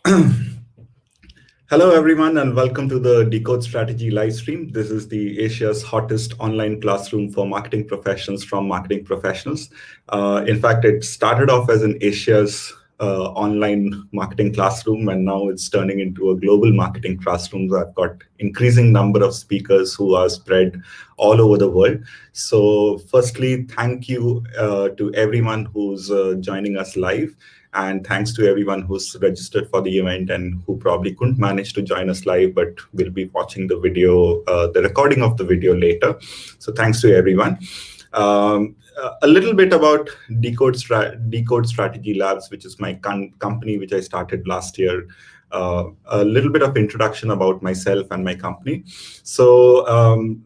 Hello, everyone, and welcome to the Decode Strategy livestream. This is the Asia's hottest online classroom for marketing professionals from marketing professionals. In fact, it started off as an Asia's online marketing classroom, and now it's turning into a global marketing classroom. I've got increasing number of speakers who are spread all over the world. So firstly, thank you to everyone who's joining us live. And thanks to everyone who's registered for the event and who probably couldn't manage to join us live, but will be watching the video, the recording of the video later. So thanks to everyone. A little bit about Decode Strategy Labs, which is my company, which I started last year. A little bit of introduction about myself and my company. So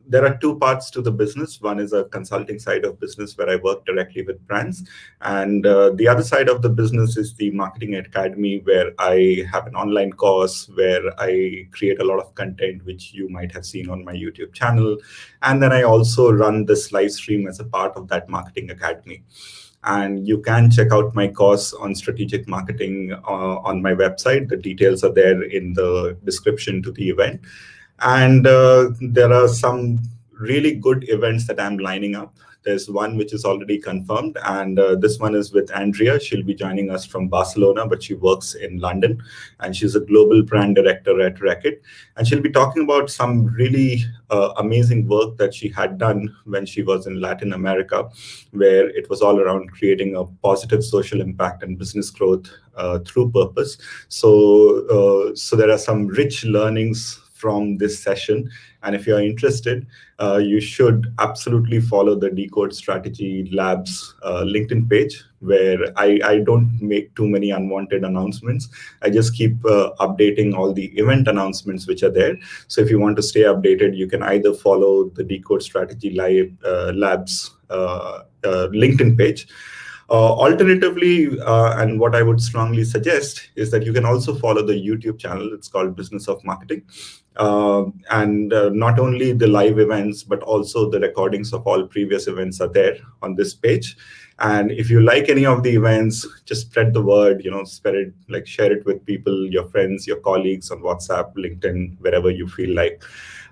there are two parts to the business. One is a consulting side of business where I work directly with brands. And the other side of the business is the marketing academy, where I have an online course where I create a lot of content, which you might have seen on my YouTube channel. And then I also run this live stream as a part of that marketing academy. And you can check out my course on strategic marketing on my website. The details are there in the description to the event. And there are some really good events that I'm lining up. There's one which is already confirmed, and this one is with Andrea. She'll be joining us from Barcelona, but she works in London, and she's a global brand director at Reckitt. And she'll be talking about some really amazing work that she had done when she was in Latin America, where it was all around creating a positive social impact and business growth through purpose. So there are some rich learnings from this session. And if you're interested, you should absolutely follow the Decode Strategy Labs LinkedIn page, where I don't make too many unwanted announcements. I just keep updating all the event announcements which are there. So if you want to stay updated, you can either follow the Decode Strategy Labs LinkedIn page. Alternatively, and what I would strongly suggest is that you can also follow the YouTube channel. It's called Business of Marketing. And not only the live events, but also the recordings of all previous events are there on this page. And if you like any of the events, just spread the word, spread it, like share it with people, your friends, your colleagues on WhatsApp, LinkedIn, wherever you feel like.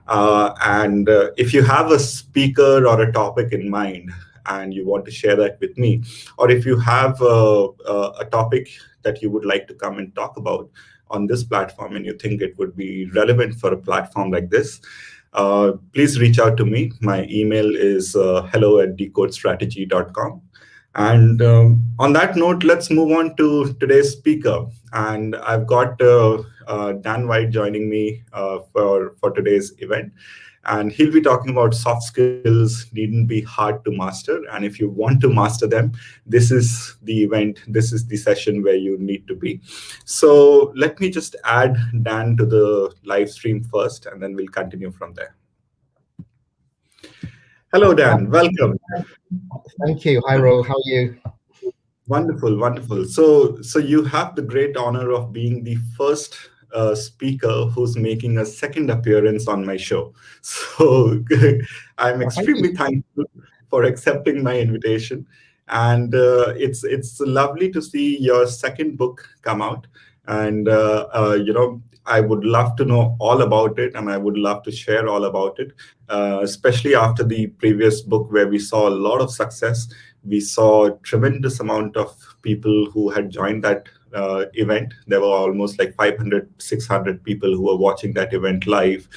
And if you have a speaker or a topic in mind, and you want to share that with me, or if you have a topic that you would like to come and talk about on this platform and you think it would be relevant for a platform like this, please reach out to me. My email is hello@decodestrategy.com. And on that note, let's move on to today's speaker. And I've got Dan White joining me for today's event. And he'll be talking about soft skills needn't be hard to master. And if you want to master them, this is the event, this is the session where you need to be. So let me just add Dan to the live stream first, and then we'll continue from there. Hello, Dan. Welcome. Thank you. Hi, Ro. How are you? Wonderful, wonderful. So you have the great honor of being the first speaker who's making a second appearance on my show. So I'm extremely thankful for accepting my invitation. And it's lovely to see your second book come out. And, I would love to know all about it, and I would love to share all about it, especially after the previous book where we saw a lot of success. We saw a tremendous amount of people who had joined that event. There were almost like 500, 600 people who were watching that event live.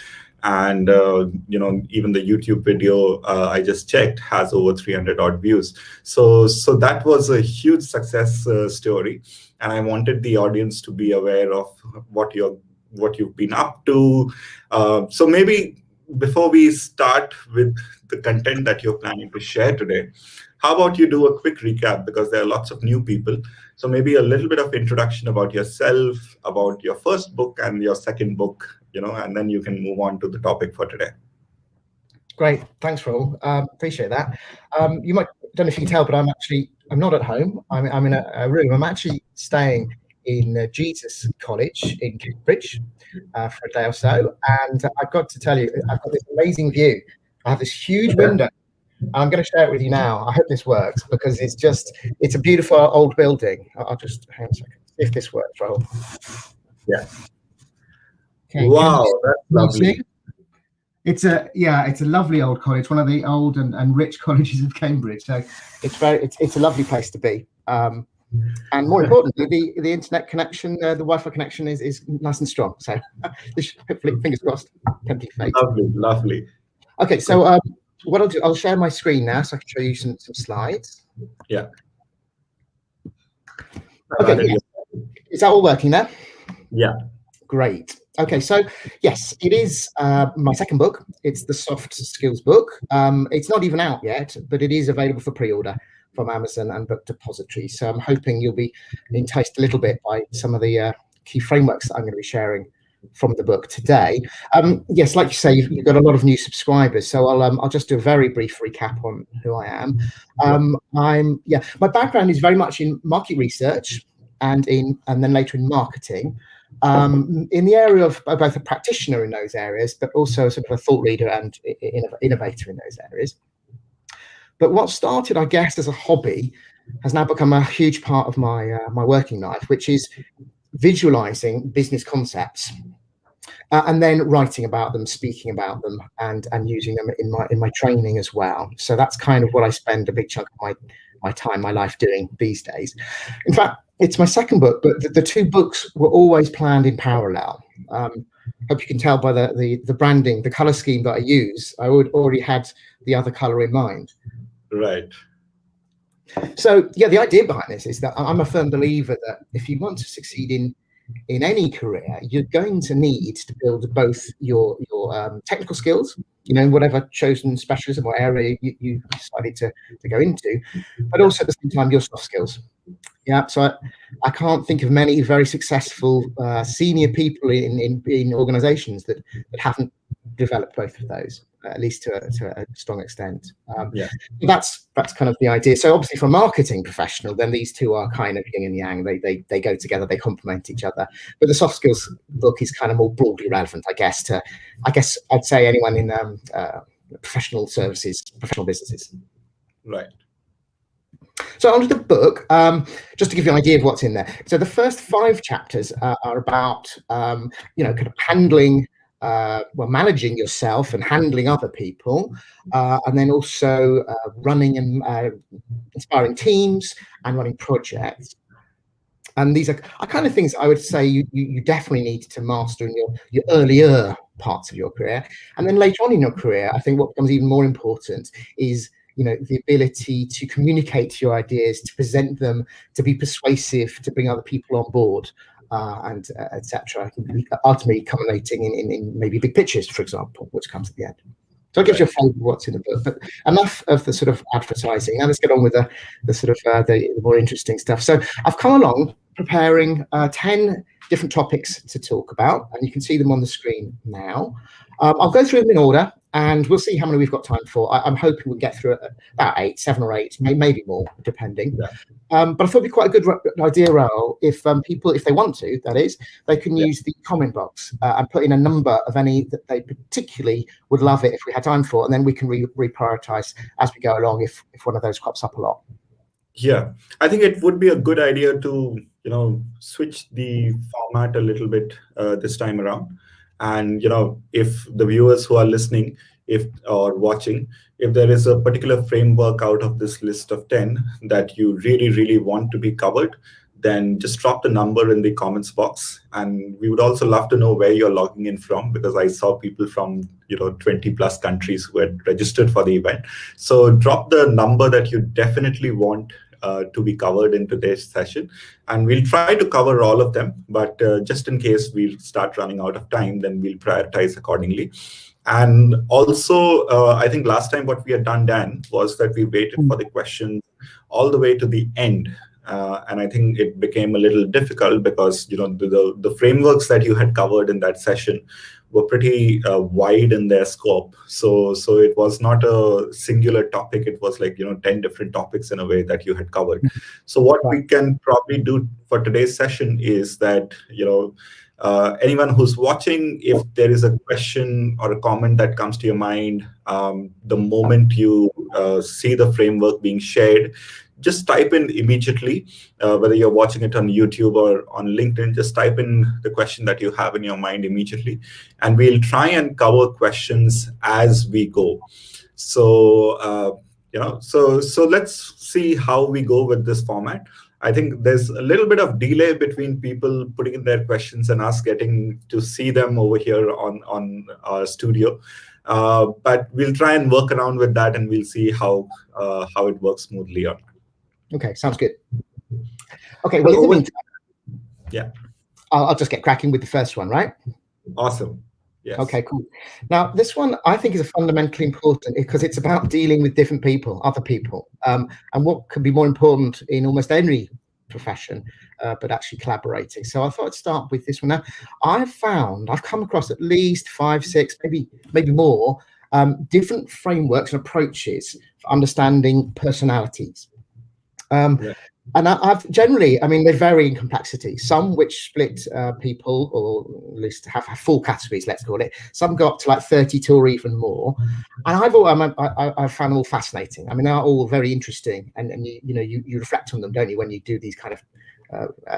And, even the YouTube video I just checked has over 300 odd views. So that was a huge success story. And I wanted the audience to be aware of what you've been up to. So maybe before we start with the content that you're planning to share today, how about you do a quick recap, because there are lots of new people. So maybe a little bit of introduction about yourself, about your first book and your second book, and then you can move on to the topic for today. Great. Thanks, Raul. Appreciate that. You might, don't know if you can tell, but I'm not at home. I'm in a room. I'm actually staying in Jesus College in Cambridge for a day or so. And I've got to tell you, I've got this amazing view. I have this huge window. I'm going to share it with you now. I hope this works, because it's a beautiful old building. I'll just hang on a second, if this works, Raul. Yeah. Okay. Wow, that's lovely. It's a lovely old college, one of the old and rich colleges of Cambridge. So it's a lovely place to be. And more importantly, the internet connection, the Wi-Fi connection is nice and strong. So this hopefully, fingers crossed, can be fate. Lovely, lovely. Okay, so what I'll do, I'll share my screen now so I can show you some slides. Yeah. Okay, yeah. Is that all working there? Yeah. Great. Okay, so yes, it is my second book. It's the soft skills book. It's not even out yet, but it is available for pre-order from Amazon and Book Depository. So I'm hoping you'll be enticed a little bit by some of the key frameworks that I'm going to be sharing from the book today. Yes, like you say, you've got a lot of new subscribers, so I'll just do a very brief recap on who I am. My background is very much in market research and then later in marketing. In the area of both a practitioner in those areas, but also sort of a thought leader and innovator in those areas. But what started, I guess, as a hobby has now become a huge part of my my working life, which is visualizing business concepts and then writing about them, speaking about them, and using them in my training as well. So that's kind of what I spend a big chunk of my time, my life doing these days. In fact, it's my second book, but the two books were always planned in parallel. Hope you can tell by the branding, the color scheme that I use. I already had the other color in mind. Right. So yeah, the idea behind this is that I'm a firm believer that if you want to succeed in any career, you're going to need to build both your technical skills, whatever chosen specialism or area you decided to go into, but also at the same time your soft skills. Yeah, so I can't think of many very successful senior people in organizations that haven't developed both of those, at least to a strong extent. That's kind of the idea. So obviously for a marketing professional, then these two are kind of yin and yang. They go together, they complement each other. But the soft skills book is kind of more broadly relevant, I guess I'd say anyone in professional services, professional businesses. Right. So onto the book, just to give you an idea of what's in there. So the first 5 chapters are about, kind of handling, managing yourself and handling other people, and then also running and inspiring teams and running projects. And these are kind of things I would say you definitely need to master in your earlier parts of your career. And then later on in your career, I think what becomes even more important is the ability to communicate your ideas, to present them, to be persuasive, to bring other people on board, and etc. Ultimately culminating in maybe big pitches, for example, which comes at the end. So it gives you a flavour of what's in the book. But enough of the sort of advertising. Now let's get on with the sort of the more interesting stuff. So I've come along preparing 10 different topics to talk about, and you can see them on the screen now. I'll go through them in order, and we'll see how many we've got time for. I'm hoping we'll get through about 7 or 8, maybe more, depending. Yeah. But I thought it'd be quite a good idea, Raoul, if people, if they want to, that is, they can use the comment box and put in a number of any that they particularly would love it if we had time for, and then we can reprioritize as we go along if one of those crops up a lot. Yeah, I think it would be a good idea to switch the format a little bit this time around. And if the viewers who are listening, or watching, if there is a particular framework out of this list of 10 that you really want to be covered, then just drop the number in the comments box. And we would also love to know where you're logging in from, because I saw people from 20 plus countries who had registered for the event. So drop the number that you definitely want to be covered in today's session, and we'll try to cover all of them, but just in case we start running out of time, then we'll prioritize accordingly. And also, I think last time what we had done, Dan, was that we waited for the questions all the way to the end. And I think it became a little difficult because the frameworks that you had covered in that session were pretty wide in their scope. So it was not a singular topic. It was like 10 different topics in a way that you had covered. So what we can probably do for today's session is that anyone who's watching, if there is a question or a comment that comes to your mind, the moment you see the framework being shared, just type in immediately, whether you're watching it on YouTube or on LinkedIn, just type in the question that you have in your mind immediately, and we'll try and cover questions as we go. So, so let's see how we go with this format. I think there's a little bit of delay between people putting in their questions and us getting to see them over here on our studio. But we'll try and work around with that, and we'll see how it works smoothly or not. Okay, sounds good. Okay, well, in the meantime, yeah, I'll just get cracking with the first one, right? Awesome. Yes. Okay, cool. Now, this one I think is fundamentally important because it's about dealing with different people, other people, and what could be more important in almost any profession, but actually collaborating. So I thought I'd start with this one. Now, I've come across at least 5, 6, maybe more different frameworks and approaches for understanding personalities. Yeah. And I've generally, I mean, they vary in complexity. Some which split people, or at least have full categories, let's call it. Some go up to like 32 or even more. And I've found them all fascinating. I mean, they're all very interesting, and you reflect on them, don't you, when you do these kind of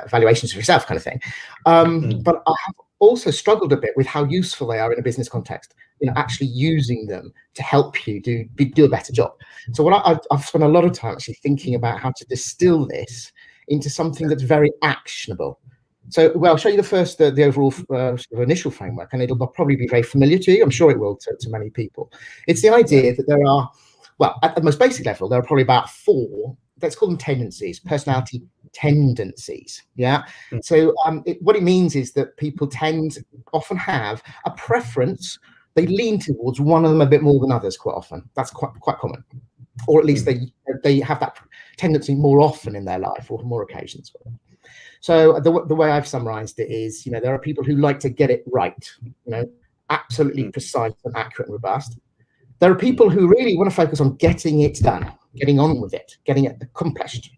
evaluations of yourself, kind of thing. But I have also struggled a bit with how useful they are in a business context. Actually using them to help you do a better job. So I've spent a lot of time actually thinking about how to distill this into something that's very actionable. So, well, I'll show you the overall sort of initial framework, and it'll probably be very familiar to you. I'm sure it will to many people. It's the idea that there are, well, at the most basic level, there are probably about 4, let's call them tendencies, personality tendencies. Yeah. So what it means is that people often have a preference. They lean towards one of them a bit more than others quite often. That's quite common. Or at least they have that tendency more often in their life, or more occasions. So the way I've summarized it is, there are people who like to get it right, absolutely precise and accurate and robust. There are people who really want to focus on getting it done, getting on with it, getting it accomplished.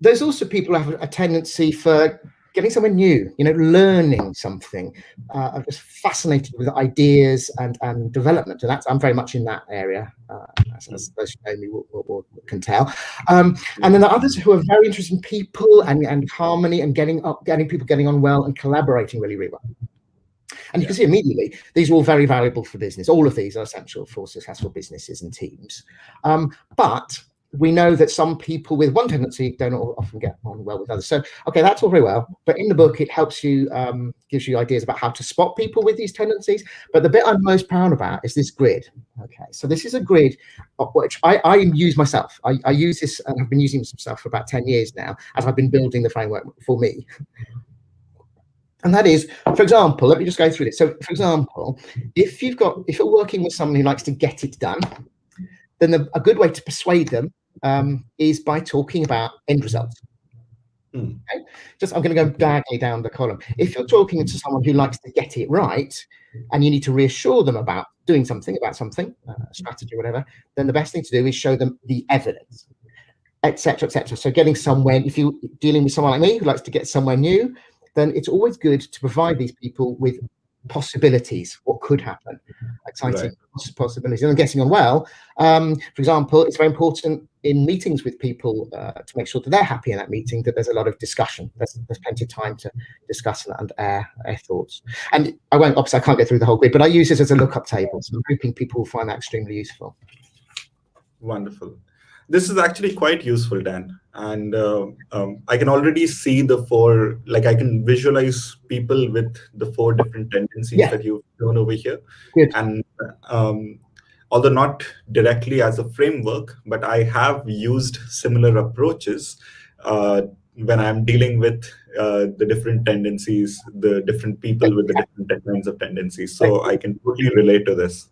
There's also people who have a tendency for getting somewhere new, learning something. I'm just fascinated with ideas and development, and I'm very much in that area, as those who know me can tell. And then there are others who are very interested in people and harmony and getting people getting on well and collaborating really, really well. And you can see immediately, these are all very valuable for business. All of these are essential for successful businesses and teams. But we know that some people with one tendency don't often get on well with others. So, okay, that's all very well. But in the book, it helps you, gives you ideas about how to spot people with these tendencies. But the bit I'm most proud about is this grid. Okay, so this is a grid which I use myself. I use this, and I've been using some stuff for about 10 years now, as I've been building the framework for me. And that is, for example, let me just go through this. So, for example, if you're working with someone who likes to get it done, then a good way to persuade them is by talking about end results. Okay? I'm going to go diagonally down the column. If you're talking to someone who likes to get it right, and you need to reassure them about doing something, strategy, whatever, then the best thing to do is show them the evidence, etc., etc. So getting somewhere, if you're dealing with someone like me who likes to get somewhere new, then it's always good to provide these people with possibilities, what could happen, exciting possibilities, and getting on well. For example, it's very important in meetings with people to make sure that they're happy in that meeting, that there's a lot of discussion. There's plenty of time to discuss and air thoughts. And I can't get through the whole grid, but I use this as a lookup table, so I'm hoping people will find that extremely useful. Wonderful. This is actually quite useful, Dan. And I can already see I can visualize people with the 4 different tendencies that you've shown over here. Good. And although not directly as a framework, but I have used similar approaches when I'm dealing with the different tendencies, the different people with the different kinds of tendencies. So I can totally relate to this.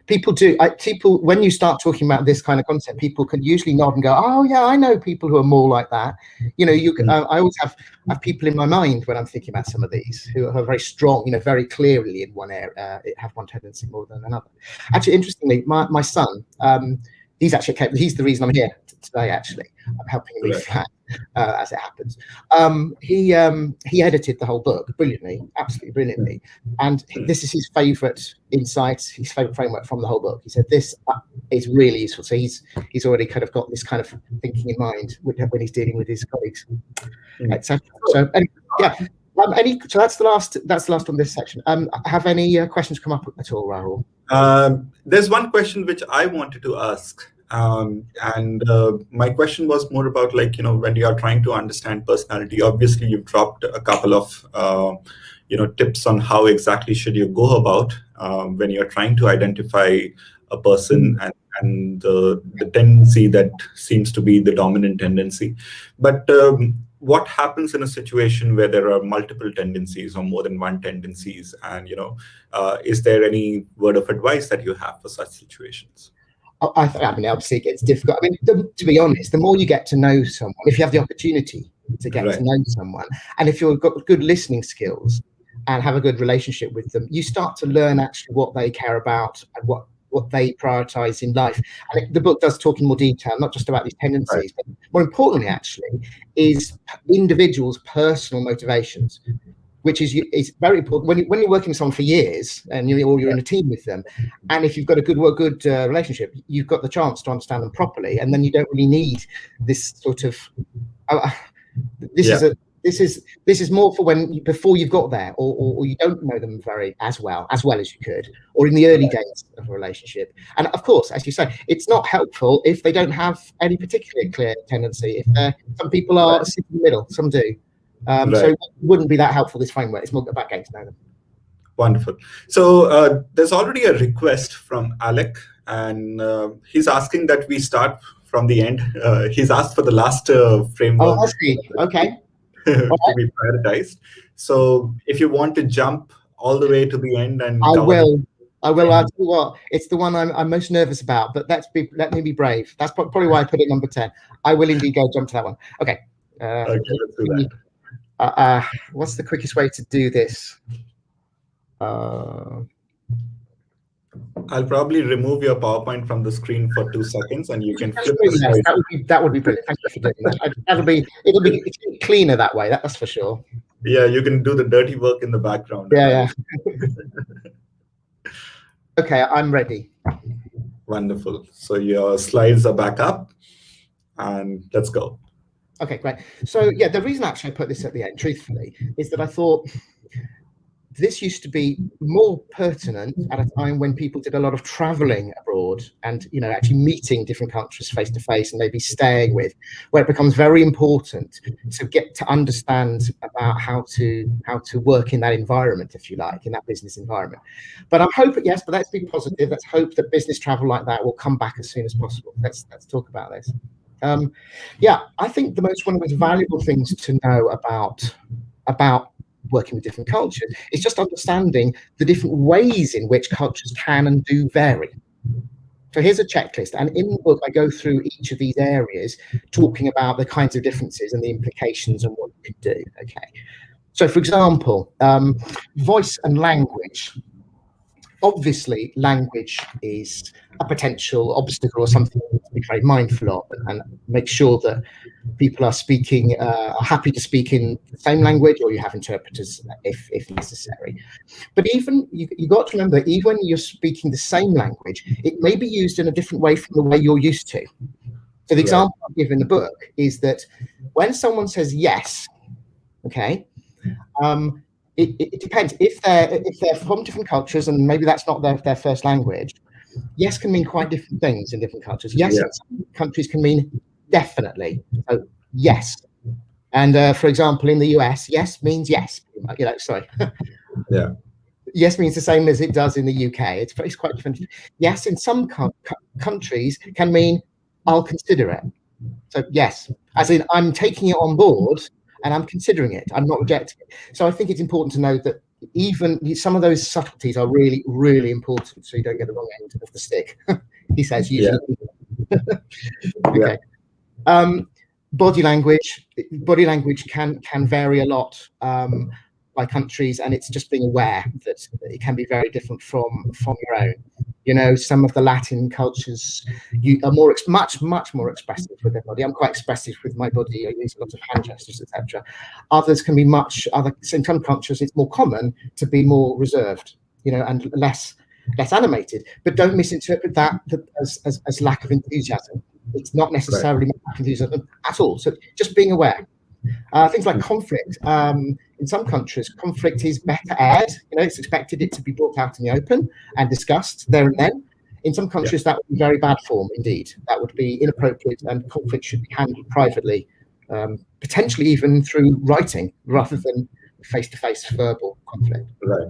People do. When you start talking about this kind of concept, people can usually nod and go, "Oh yeah, I know people who are more like that." I always have people in my mind when I'm thinking about some of these who are very strong, very clearly in one area, have one tendency more than another. Actually, interestingly, my son, he's the reason I'm here today, actually. I'm helping him move Right. flat, as it happens. He edited the whole book brilliantly, absolutely brilliantly. And this is his favourite insight, his favourite framework from the whole book. He said this is really useful. So he's already kind of got this kind of thinking in mind when he's dealing with his colleagues, etc. So yeah. So that's the last on this section. Have any questions come up at all, Rahul? There's one question which I wanted to ask. My question was more about, like, when you are trying to understand personality, obviously you've dropped a couple of tips on how exactly should you go about when you're trying to identify a person and the tendency that seems to be the dominant tendency. But what happens in a situation where there are multiple tendencies or more than one tendencies? And is there any word of advice that you have for such situations? I mean, obviously it gets difficult. I mean, to be honest, the more you get to know someone, if you have the opportunity to get to know someone, and if you've got good listening skills and have a good relationship with them, you start to learn actually what they care about and what they prioritize in life. And the book does talk in more detail, not just about these tendencies, but more importantly, actually, is individuals' personal motivations, which is very important when you're working with someone for years and you're in a team with them. And if you've got a good relationship, you've got the chance to understand them properly, and then you don't really need this sort of this is more for before you've got there, or you don't know them as well as you could, or in the early days of a relationship. And of course, as you say, it's not helpful if they don't have any particularly clear tendency. If some people are sitting in the middle, some do. So it wouldn't be that helpful, this framework. It's more about getting to know them. Wonderful. So there's already a request from Alec, and he's asking that we start from the end. He's asked for the last framework. Oh, I see. Okay. To be prioritized. So if you want to jump all the way to the end, and I will. I'll tell you what, it's the one I'm most nervous about, but let me be brave. That's probably why I put it number 10. I will indeed jump to that one. Okay. Okay, let's do that. What's the quickest way to do this? I'll probably remove your PowerPoint from the screen for 2 seconds, and you can flip the slide. That would be brilliant. Thank you for doing that. It'll be cleaner that way. That's for sure. Yeah, you can do the dirty work in the background. Yeah. Okay, I'm ready. Wonderful. So your slides are back up, and let's go. Okay, great. So yeah, the reason actually I put this at the end, truthfully, is that I thought this used to be more pertinent at a time when people did a lot of traveling abroad and actually meeting different countries face to face and maybe staying with, where it becomes very important to get to understand about how to work in that environment, if you like, in that business environment. But I'm hoping, but let's be positive. Let's hope that business travel like that will come back as soon as possible. Let's talk about this. I think one of the most valuable things to know about working with different cultures is just understanding the different ways in which cultures can and do vary. So here's a checklist, and in the book I go through each of these areas, talking about the kinds of differences and the implications and what you can do. Okay, so for example, voice and language. Obviously, language is a potential obstacle or something to be very mindful of, and make sure that people are happy to speak in the same language, or you have interpreters if necessary. But even you got to remember, even when you're speaking the same language, it may be used in a different way from the way you're used to. So the example I give in the book is that when someone says yes, okay. It depends. If they're from different cultures and maybe that's not their first language, yes can mean quite different things in different cultures. Yes, in some countries can mean definitely. So yes, and for example, in the US, yes means yes. Yes means the same as it does in the UK. It's quite different. Yes, in some countries can mean I'll consider it. So yes, as in I'm taking it on board. And I'm considering it. I'm not rejecting it. So I think it's important to know that even some of those subtleties are really, really important, so you don't get the wrong end of the stick. He says usually. Okay. Body language can vary a lot. by countries, and it's just being aware that it can be very different from your own. You know, some of the Latin cultures you are much more expressive with their body. I'm quite expressive with my body. I use lots of hand gestures, etc. Others can be in some cultures it's more common to be more reserved, you know, and less animated. But don't misinterpret that as lack of enthusiasm. It's not necessarily lack of enthusiasm at all. So just being aware. Things like conflict. In some countries, conflict is better aired. You know, it's expected it to be brought out in the open and discussed there and then. In some countries, that would be very bad form indeed. That would be inappropriate, and conflict should be handled privately, potentially even through writing rather than face-to-face verbal conflict. Right.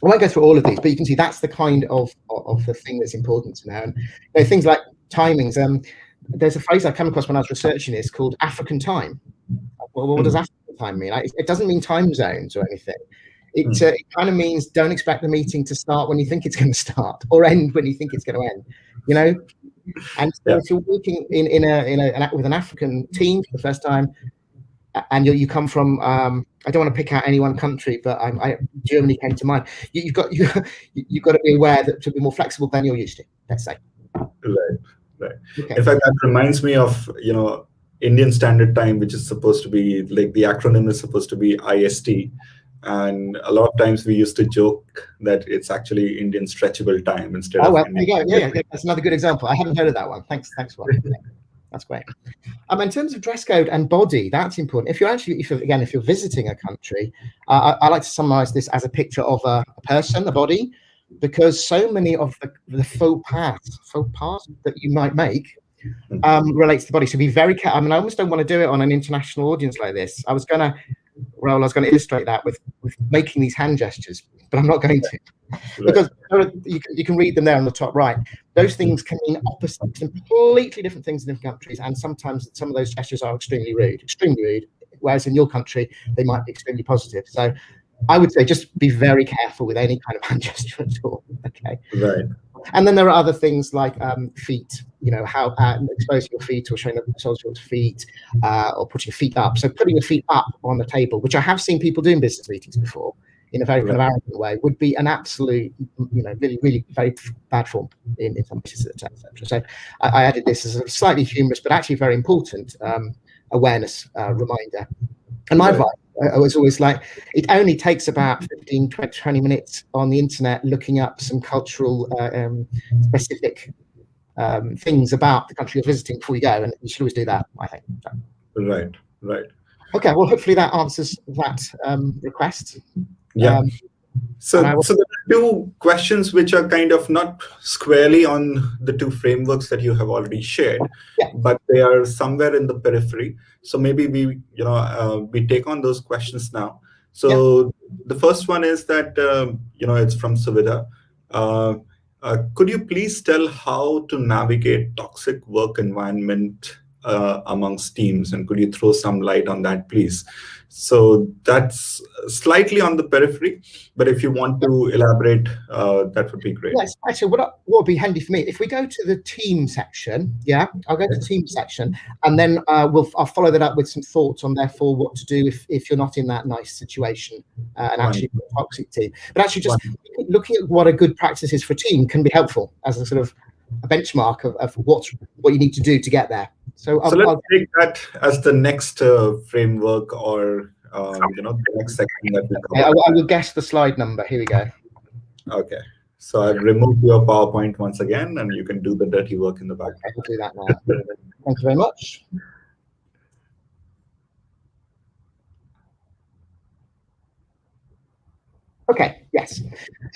I won't go through all of these, but you can see that's the kind of the thing that's important to know. And you know, things like timings. There's a phrase I come across when I was researching this called African time. Well, what does African time mean? It doesn't mean time zones or anything. It kind of means don't expect the meeting to start when you think it's going to start or end when you think it's going to end. You know, and so if you're working with an African team for the first time, and you come from I don't want to pick out any one country, but Germany came to mind. You've got to be aware that to be more flexible than you're used to. Let's say. Right. Okay. In fact, that reminds me of Indian Standard Time, which is supposed to be like the acronym is supposed to be IST, and a lot of times we used to joke that it's actually Indian Stretchable Time instead of. There you go. Yeah, that's another good example. I hadn't heard of that one. Thanks for that. That's great. In terms of dress code and body, that's important. If you're visiting a country, I like to summarize this as a picture of a person, a body, because so many of the faux pas that you might make relates to the body. So be very careful. I almost don't want to do it on an international audience like this. I was going to illustrate that with making these hand gestures, but I'm not going to. Because you can read them there on the top right. Those things can mean completely different things in different countries, and sometimes some of those gestures are extremely rude, whereas in your country they might be extremely positive. So I would say just be very careful with any kind of hand gesture at all. Okay. Right. And then there are other things like feet, you know, how exposing your feet or showing the soles of your feet, or putting your feet up. So putting your feet up on the table, which I have seen people do in business meetings before, in a very kind of arrogant way, would be an absolute, really, really very bad form in some places, etc. So I added this as a slightly humorous, but actually very important awareness reminder. And my advice, I was always like, it only takes about 15, 20 minutes on the internet looking up some cultural specific things about the country you're visiting before you go, and you should always do that, I think. Right. Okay, well, hopefully that answers that request. Yeah. So there are two questions which are kind of not squarely on the two frameworks that you have already shared, but they are somewhere in the periphery. So maybe we take on those questions now. So the first one is that it's from Suvida. Could you please tell how to navigate toxic work environment amongst teams, and could you throw some light on that, please? So that's slightly on the periphery, but if you want to elaborate, that would be great. Yes, actually, what would be handy for me, if we go to the team section, I'll go to the team section, and then I'll follow that up with some thoughts on therefore what to do if you're not in that nice situation and actually a toxic team. But actually just looking at what a good practice is for a team can be helpful as a sort of a benchmark of what you need to do to get there. So let's take that as the next framework, or the next section that we cover. I will guess the slide number. Here we go. Okay. So I've removed your PowerPoint once again, and you can do the dirty work in the back. I will do that now. Thank you very much. Okay, yes. So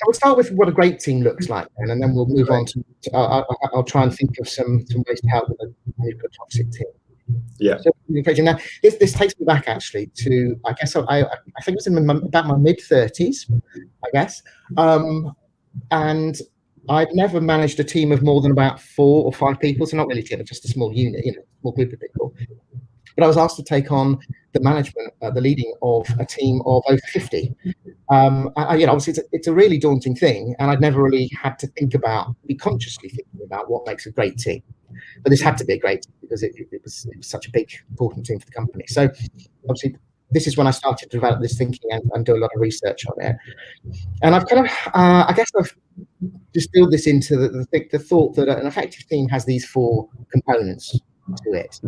we'll start with what a great team looks like, and then we'll move on to I'll try and think of some ways to help with a toxic team. Yeah. So now this takes me back actually to, I guess I think it was in about my mid-30s, I guess, and I'd never managed a team of more than about 4 or 5 people, so not really a team, just a small unit, small group of people. But I was asked to take on the management, the leading of a team of over 50. Obviously it's a really daunting thing, and I'd never really had to be consciously thinking about what makes a great team. But this had to be a great team because it was such a big, important team for the company. So obviously this is when I started to develop this thinking and do a lot of research on it. And I've kind of, I guess I've distilled this into the thought that an effective team has these 4 components to it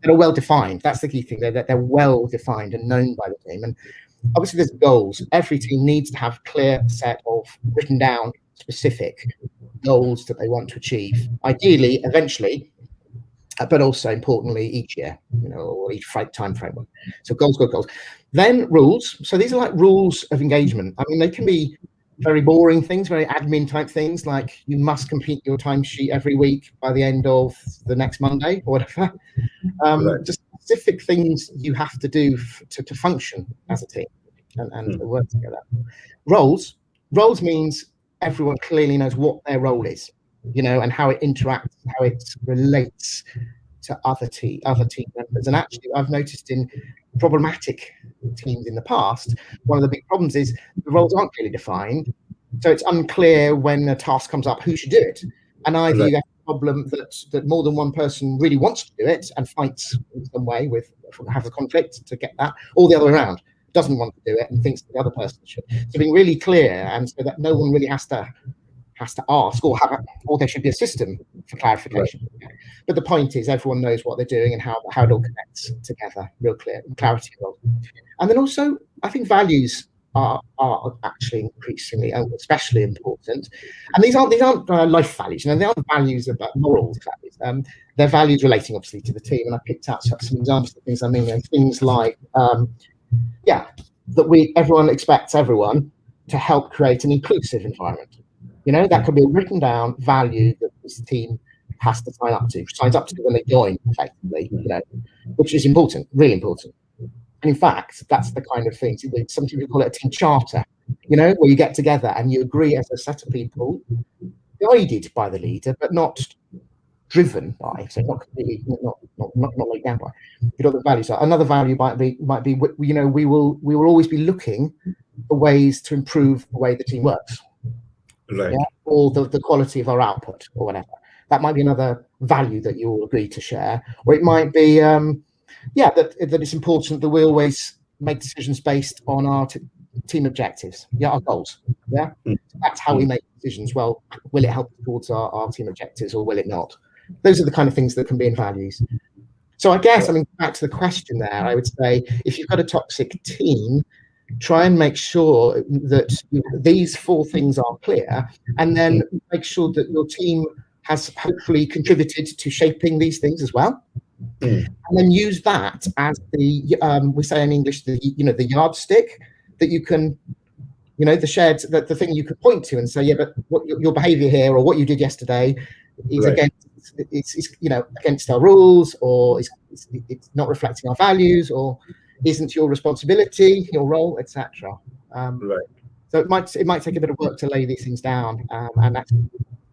that are well defined. That's the key thing. They're well defined and known by the team. And obviously, there's goals. Every team needs to have a clear set of written down specific goals that they want to achieve. Ideally, eventually, but also importantly, each year, or each time frame. So goals. Then rules. So these are like rules of engagement. I mean, they can be very boring things, very admin type things, like you must complete your timesheet every week by the end of the next Monday or whatever. Just specific things you have to do to function as a team and work together. Roles means everyone clearly knows what their role is, and how it interacts, how it relates to other team members. And actually, I've noticed in problematic teams in the past, one of the big problems is the roles aren't clearly defined, so it's unclear when a task comes up who should do it. And either you have a problem that more than one person really wants to do it and fights in some way have a conflict to get that, or the other way around, doesn't want to do it and thinks the other person should. So being really clear, and so that no one really has to ask, or there should be a system for clarification. Right. But the point is, everyone knows what they're doing and how it all connects together, real clear clarity. And then also, I think values are actually increasingly, especially important. And these aren't life values. They aren't values about moral values. They're values relating, obviously, to the team. And I picked out some examples of things I mean. Things like, that everyone expects everyone to help create an inclusive environment. That could be a written down value that this team signs up to when they join, effectively, which is important, really important. And in fact, that's the kind of thing, some people call it a team charter, where you get together and you agree as a set of people, guided by the leader, but not driven by, so not completely, not laid down by. The values are. Another value might be, we will always be looking for ways to improve the way the team works. Right. Or the quality of our output or whatever. That might be another value that you all agree to share. Or it might be, that it's important that we always make decisions based on our team objectives, our goals. Yeah, that's how we make decisions. Well, will it help towards our team objectives or will it not? Those are the kind of things that can be in values. So I guess, back to the question there, I would say if you've got a toxic team, try and make sure that these 4 things are clear, and then make sure that your team has hopefully contributed to shaping these things as well. And then use that as the we say in English, the yardstick that you can, the thing you could point to and say, but what your behaviour here or what you did yesterday is against our rules, or it's not reflecting our values, or isn't your responsibility, your role, etc. So it might take a bit of work to lay these things down, and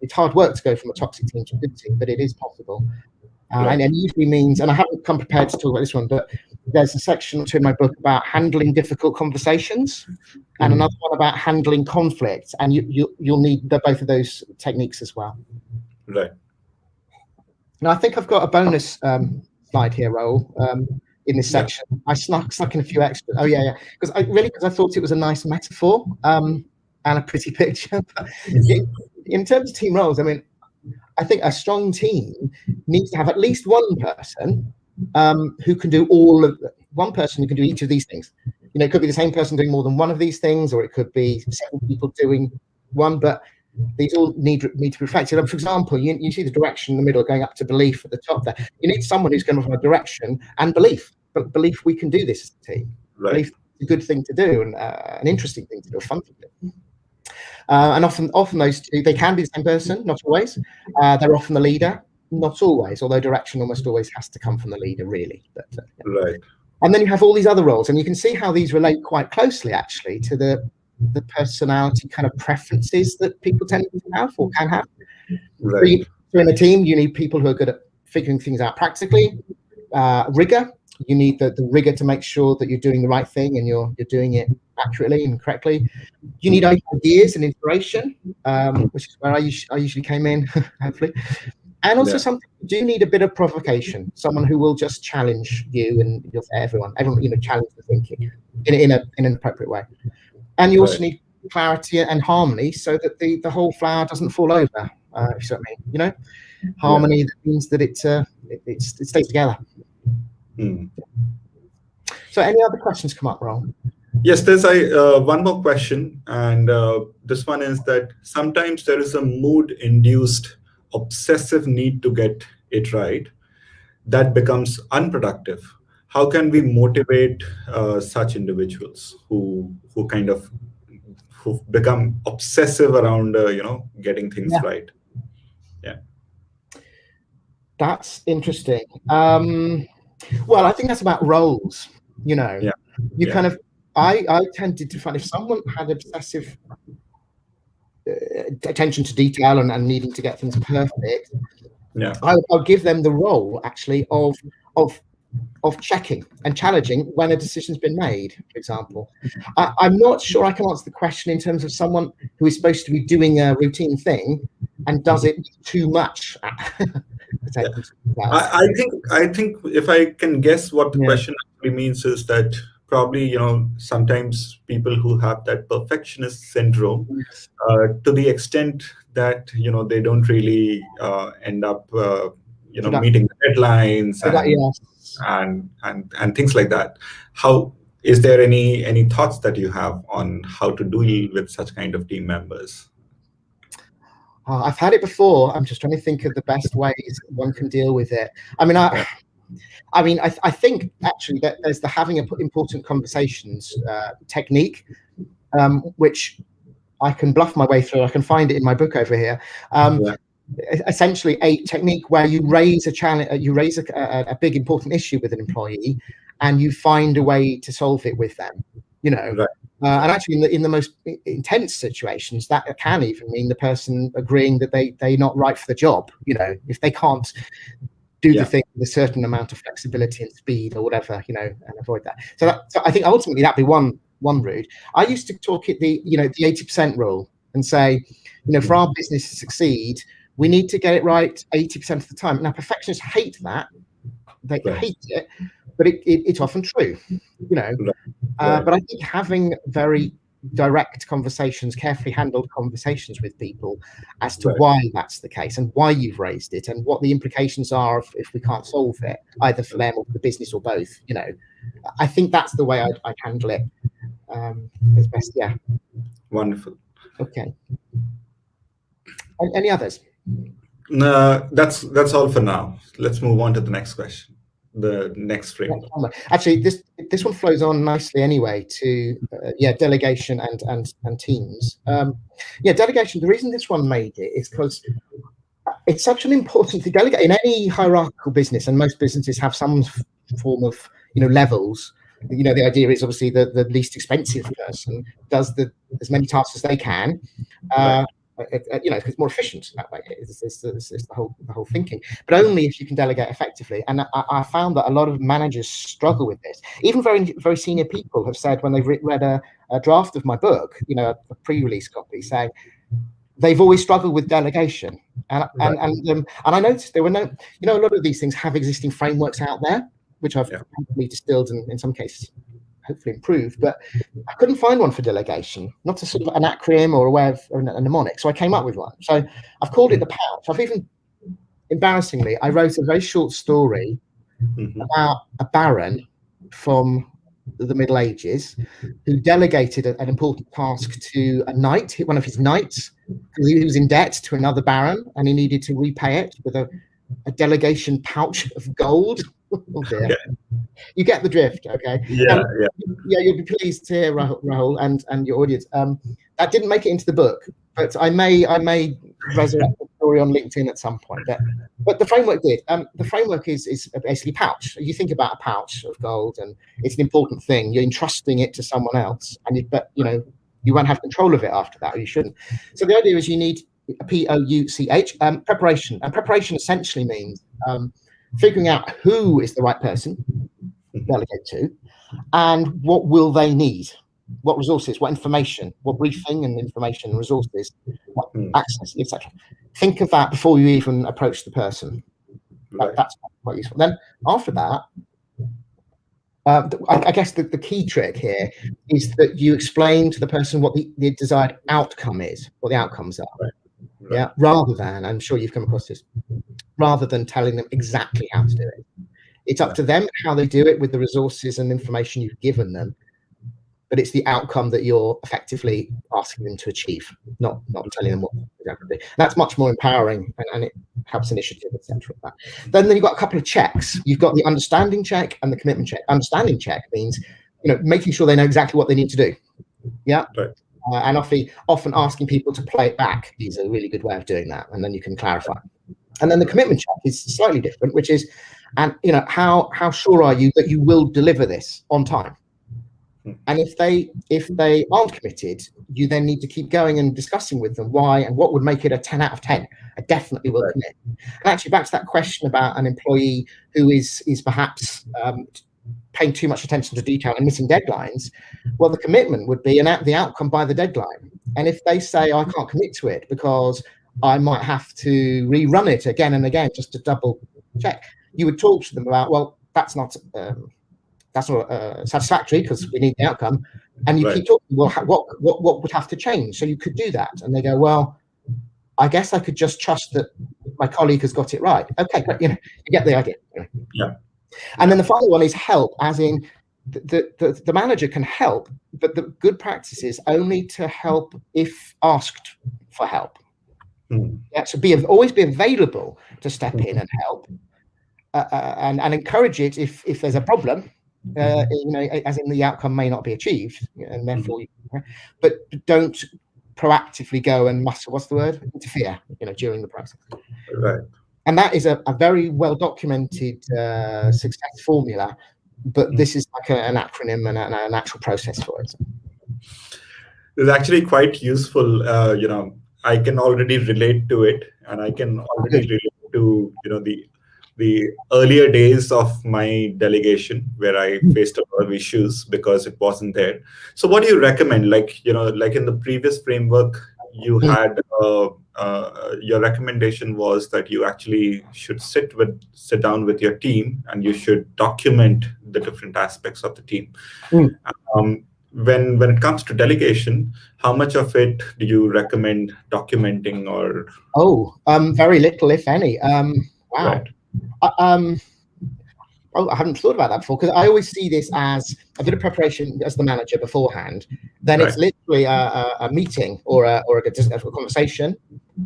it's hard work to go from a toxic team to a good team, but it is possible. And it usually means, and I haven't come prepared to talk about this one, but there's a section or two in my book about handling difficult conversations, and another one about handling conflict, and you'll need both of those techniques as well. Right. Now I think I've got a bonus slide here, Raoul. In this section, I snuck in a few extra. Because I thought it was a nice metaphor and a pretty picture. But in terms of team roles, I think a strong team needs to have at least one person who can do one person who can do each of these things. It could be the same person doing more than one of these things, or it could be several people doing one, but these all need to be reflected. For example, you see the direction in the middle going up to belief at the top there. You need someone who's going to provide direction and belief. But belief we can do this as a team. Right. Belief is a good thing to do and an interesting thing to do, a fun thing to do. And often those two, they can be the same person, not always. They're often the leader, not always, although direction almost always has to come from the leader, really. But, Right. And then you have all these other roles, and you can see how these relate quite closely, actually, to the personality kind of preferences that people tend to have or can have. Right. So in a team, you need people who are good at figuring things out practically. Rigor. You need the rigor to make sure that you're doing the right thing and you're doing it accurately and correctly. You need ideas and inspiration, which is where I usually came in, hopefully. And also, something you do need a bit of provocation. Someone who will just challenge you and everyone, challenge the thinking in an appropriate way. And you also need clarity and harmony so that the whole flower doesn't fall over. If you see what I mean, harmony that means that it stays together. So, any other questions come up, Raoul? Yes, there's one more question, and this one is that sometimes there is a mood-induced obsessive need to get it right that becomes unproductive. How can we motivate such individuals who become obsessive around getting things right? Yeah, that's interesting. Well, I think that's about roles. I tended to find if someone had obsessive attention to detail and needing to get things perfect, I would give them the role actually of checking and challenging when a decision's been made, for example. I'm not sure I can answer the question in terms of someone who is supposed to be doing a routine thing and does it too much. I think if I can guess what the question actually means is that probably sometimes people who have that perfectionist syndrome, to the extent that they don't really end up meeting the deadlines and things like that. How is there any thoughts that you have on how to deal with such kind of team members? I've had it before. I'm just trying to think of the best ways one can deal with it. I think actually that there's the having important conversations technique, which I can bluff my way through. I can find it in my book over here. Essentially, a technique where you raise a challenge, you raise a big important issue with an employee, and you find a way to solve it with them. And actually, in the most intense situations, that can even mean the person agreeing that they're not right for the job. If they can't do the thing with a certain amount of flexibility and speed or whatever, and avoid that. So I think ultimately that'd be one route. I used to talk at the 80% rule and say, for our business to succeed, we need to get it right 80% of the time. Now, perfectionists hate that; they hate it, but it's often true, But I think having very direct conversations, carefully handled conversations with people as to why that's the case and why you've raised it and what the implications are if we can't solve it, either for them or for the business or both. I think that's the way I'd handle it as best. Yeah. Wonderful. Okay. Any others? No, that's all for now. Let's move on to the next question. The next frame. Actually, this one flows on nicely anyway to delegation and teams. Delegation. The reason this one made it is because it's such an important thing. Delegate in any hierarchical business, and most businesses have some form of levels. The idea is obviously the least expensive person does as many tasks as they can. It's more efficient that way. It's the whole thinking, but only if you can delegate effectively. And I found that a lot of managers struggle with this. Even very, very senior people have said when they've read a draft of my book, a pre-release copy, saying they've always struggled with delegation. And I noticed there were a lot of these things have existing frameworks out there, which I've hopefully distilled and in some cases hopefully improved, but I couldn't find one for delegation, not a sort of an acronym or a way of a mnemonic. So I came up with one. So I've called it the pouch. I've even, embarrassingly, I wrote a very short story about a baron from the Middle Ages who delegated an important task to a knight, one of his knights, because he was in debt to another baron and he needed to repay it with a delegation pouch of gold. Oh dear. Okay. You get the drift, okay? Yeah. You'll be pleased to hear, Rahul, and your audience. That didn't make it into the book, but I may resurrect the story on LinkedIn at some point. But the framework did. The framework is basically pouch. You think about a pouch of gold, and it's an important thing. You're entrusting it to someone else, but you won't have control of it after that, or you shouldn't. So the idea is you need a POUCH preparation, and preparation essentially means figuring out who is the right person to delegate to, and what will they need, what resources, what information, what briefing and information and resources, what access, etc. think of that before you even approach the person. Right. That's quite useful. Then after that, I guess the key trick here is that you explain to the person what the desired outcome is, what the outcomes are. Right. Yeah, rather than, I'm sure you've come across this, rather than telling them exactly how to do it. It's up to them how they do it with the resources and information you've given them, but it's the outcome that you're effectively asking them to achieve, not telling them what exactly. That's much more empowering, and it helps initiative, etc. Then you've got a couple of checks. You've got the understanding check and the commitment check. Understanding check means, making sure they know exactly what they need to do. Yeah. Right. And often asking people to play it back is a really good way of doing that, and then you can clarify. And then the commitment check is slightly different, which is, how sure are you that you will deliver this on time? And if they aren't committed, you then need to keep going and discussing with them why and what would make it a 10 out of 10. I definitely will commit. And actually, back to that question about an employee who is perhaps paying too much attention to detail and missing deadlines. Well, the commitment would be the outcome by the deadline. And if they say, I can't commit to it because I might have to rerun it again and again just to double check, you would talk to them about, well, that's not satisfactory because we need the outcome. And you keep talking, well, what would have to change? So you could do that. And they go, well, I guess I could just trust that my colleague has got it right. Okay, but you get the idea. Yeah. And then the final one is help, as in the manager can help, but the good practice is only to help if asked for help. Yeah, so always be available to step in and help, and encourage it if there's a problem. As in the outcome may not be achieved, and therefore, but don't proactively go and interfere, during the process. Right. And that is a very well documented success formula, but this is like an acronym and an actual process for it. It's actually quite useful. I can already relate to it, and I can already relate to the earlier days of my delegation where I faced a lot of issues because it wasn't there. So what do you recommend? Like in the previous framework, you had your recommendation was that you actually should sit down with your team and you should document the different aspects of the team. When it comes to delegation, how much of it do you recommend documenting? Or very little, if any. Wow. Right. I haven't thought about that before, because I always see this as a bit of preparation as the manager beforehand. Then it's literally a meeting or a conversation,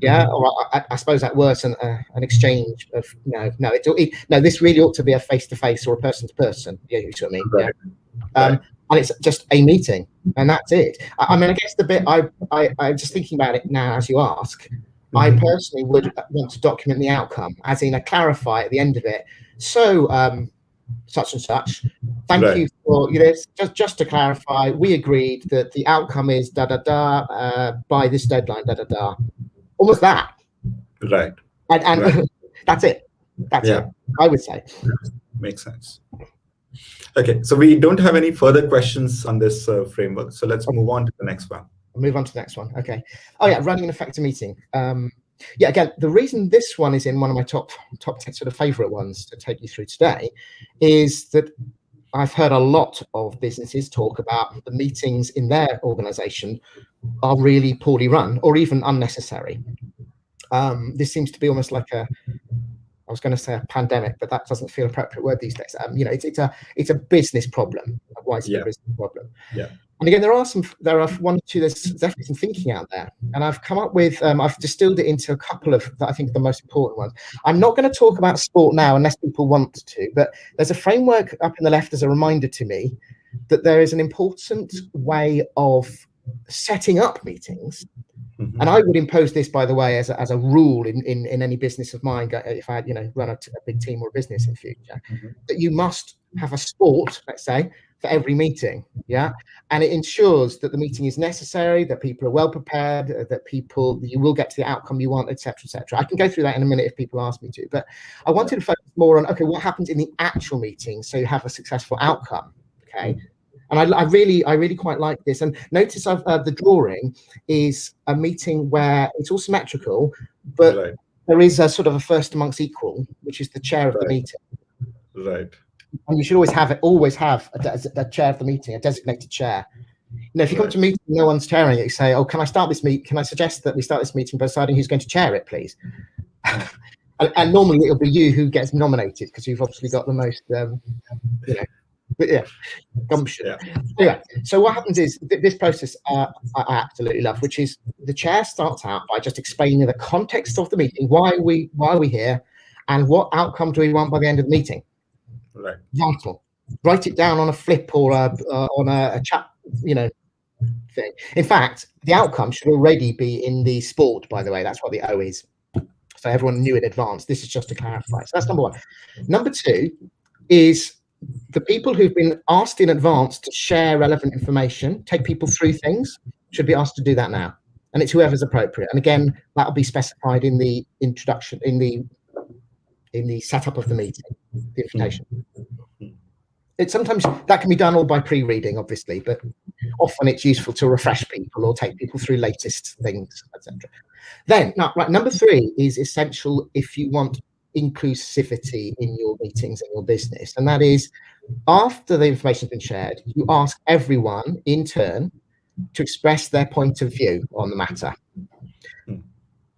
or I suppose at worse an exchange of this really ought to be a face-to-face or a person-to-person. Yeah, you see what I mean? Right. And it's just a meeting, and that's it. I mean, I guess the bit I'm just thinking about it now as you ask. I personally would want to document the outcome, as in clarify at the end of it. So, such and such. Thank you for this. Just to clarify, we agreed that the outcome is by this deadline. Almost that. Right. And that's it. That's it. I would say. Makes sense. Okay, so we don't have any further questions on this framework. So let's move on to the next one. I'll move on to the next one. Okay. Oh yeah, running an effective meeting. Again, the reason this one is in one of my top 10 sort of favorite ones to take you through today is that I've heard a lot of businesses talk about the meetings in their organization are really poorly run or even unnecessary. This seems to be almost like I was going to say a pandemic, but that doesn't feel an appropriate word these days. It's a business problem, a widespread business problem. Yeah. And again, there are one or two, there's definitely some thinking out there. And I've come up with, I've distilled it into a couple of, I think, the most important ones. I'm not going to talk about sport now unless people want to, but there's a framework up in the left as a reminder to me that there is an important way of setting up meetings. And I would impose this, by the way, as a rule in any business of mine, if I run a big team or a business in the future, that you must have a sport, let's say, for every meeting, and it ensures that the meeting is necessary, that people are well prepared, that you will get to the outcome you want, etc., etc. I can go through that in a minute if people ask me to, but I wanted to focus more on what happens in the actual meeting, so you have a successful outcome. Okay, And I really quite like this. And notice the drawing is a meeting where it's all symmetrical, but Right. there is a sort of a first amongst equal, which is the chair of the meeting. Right. And you should always have a chair of the meeting, a designated chair. If you come to a meeting, no one's chairing it, you say, "Oh, can I start this meeting? Can I suggest that we start this meeting by deciding who's going to chair it, please?" and normally it'll be you who gets nominated because you've obviously got the most, gumption. Yeah. So what happens is this process I absolutely love, which is the chair starts out by just explaining the context of the meeting, why are we here, and what outcome do we want by the end of the meeting. Right. Vital. Write it down on a flip or on a chat, thing. In fact, the outcome should already be in the sport, by the way. That's what the O is. So everyone knew in advance. This is just to clarify. So that's number one. Number two is the people who've been asked in advance to share relevant information, take people through things, should be asked to do that now. And it's whoever's appropriate. And again, that'll be specified in the introduction, in the setup of the meeting, the invitation. Sometimes that can be done all by pre-reading, obviously, but often it's useful to refresh people or take people through latest things, etc. Then, number three is essential if you want inclusivity in your meetings and your business, and that is after the information has been shared, you ask everyone in turn to express their point of view on the matter,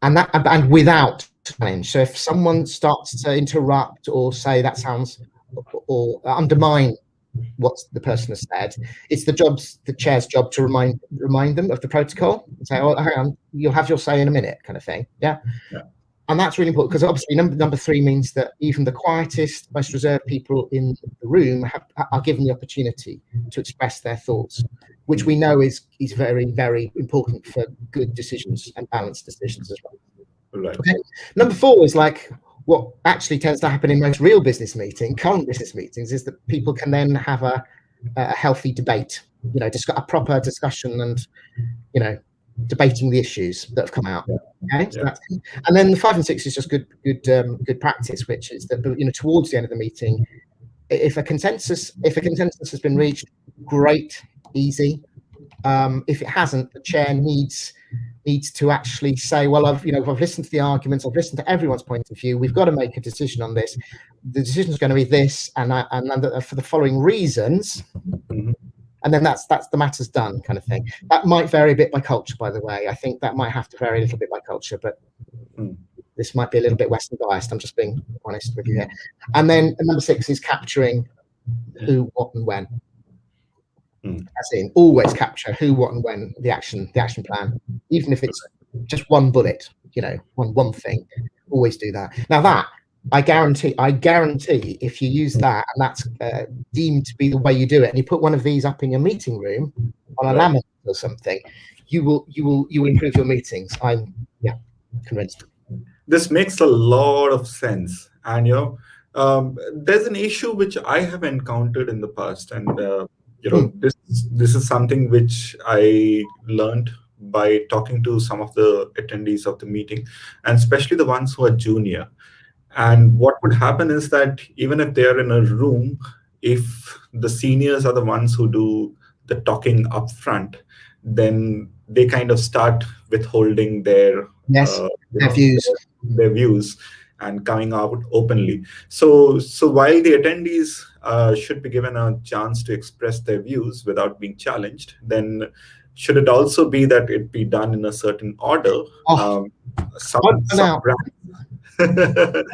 and without challenge. So if someone starts to interrupt or say that sounds or undermine what the person has said, it's the chair's job to remind them of the protocol and say, "Oh, hang on, you'll have your say in a minute," kind of thing. Yeah. And that's really important because obviously number three means that even the quietest, most reserved people in the room are given the opportunity to express their thoughts, which we know is very, very important for good decisions and balanced decisions as well. Right. Okay. Number four is like what actually tends to happen in most real current business meetings, is that people can then have a healthy debate, a proper discussion and, debating the issues that have come out. Okay. So and then the 5 and 6 is just good practice, which is that, towards the end of the meeting, if a consensus has been reached, great, easy. If it hasn't, the chair needs to actually say, well, I've listened to the arguments, I've listened to everyone's point of view, we've got to make a decision on this. The decision is going to be this, and for the following reasons. And then that's the matter's done, kind of thing. That might vary a bit by culture, by the way. I think that might have to vary a little bit by culture, but this might be a little bit Western biased. I'm just being honest with you here. And then number 6 is capturing who, what, and when. As in, always capture who, what, and when the action plan, even if it's just one bullet, one thing. Always do that. Now that I guarantee, if you use that and that's deemed to be the way you do it, and you put one of these up in your meeting room on a laminate or something, you will improve your meetings. I'm convinced. This makes a lot of sense, and there's an issue which I have encountered in the past, and this is something which I learned by talking to some of the attendees of the meeting, and especially the ones who are junior. And what would happen is that even if they are in a room, if the seniors are the ones who do the talking up front, then they kind of start withholding their views and coming out openly. So while the attendees should be given a chance to express their views without being challenged, then should it also be that it be done in a certain order? Now,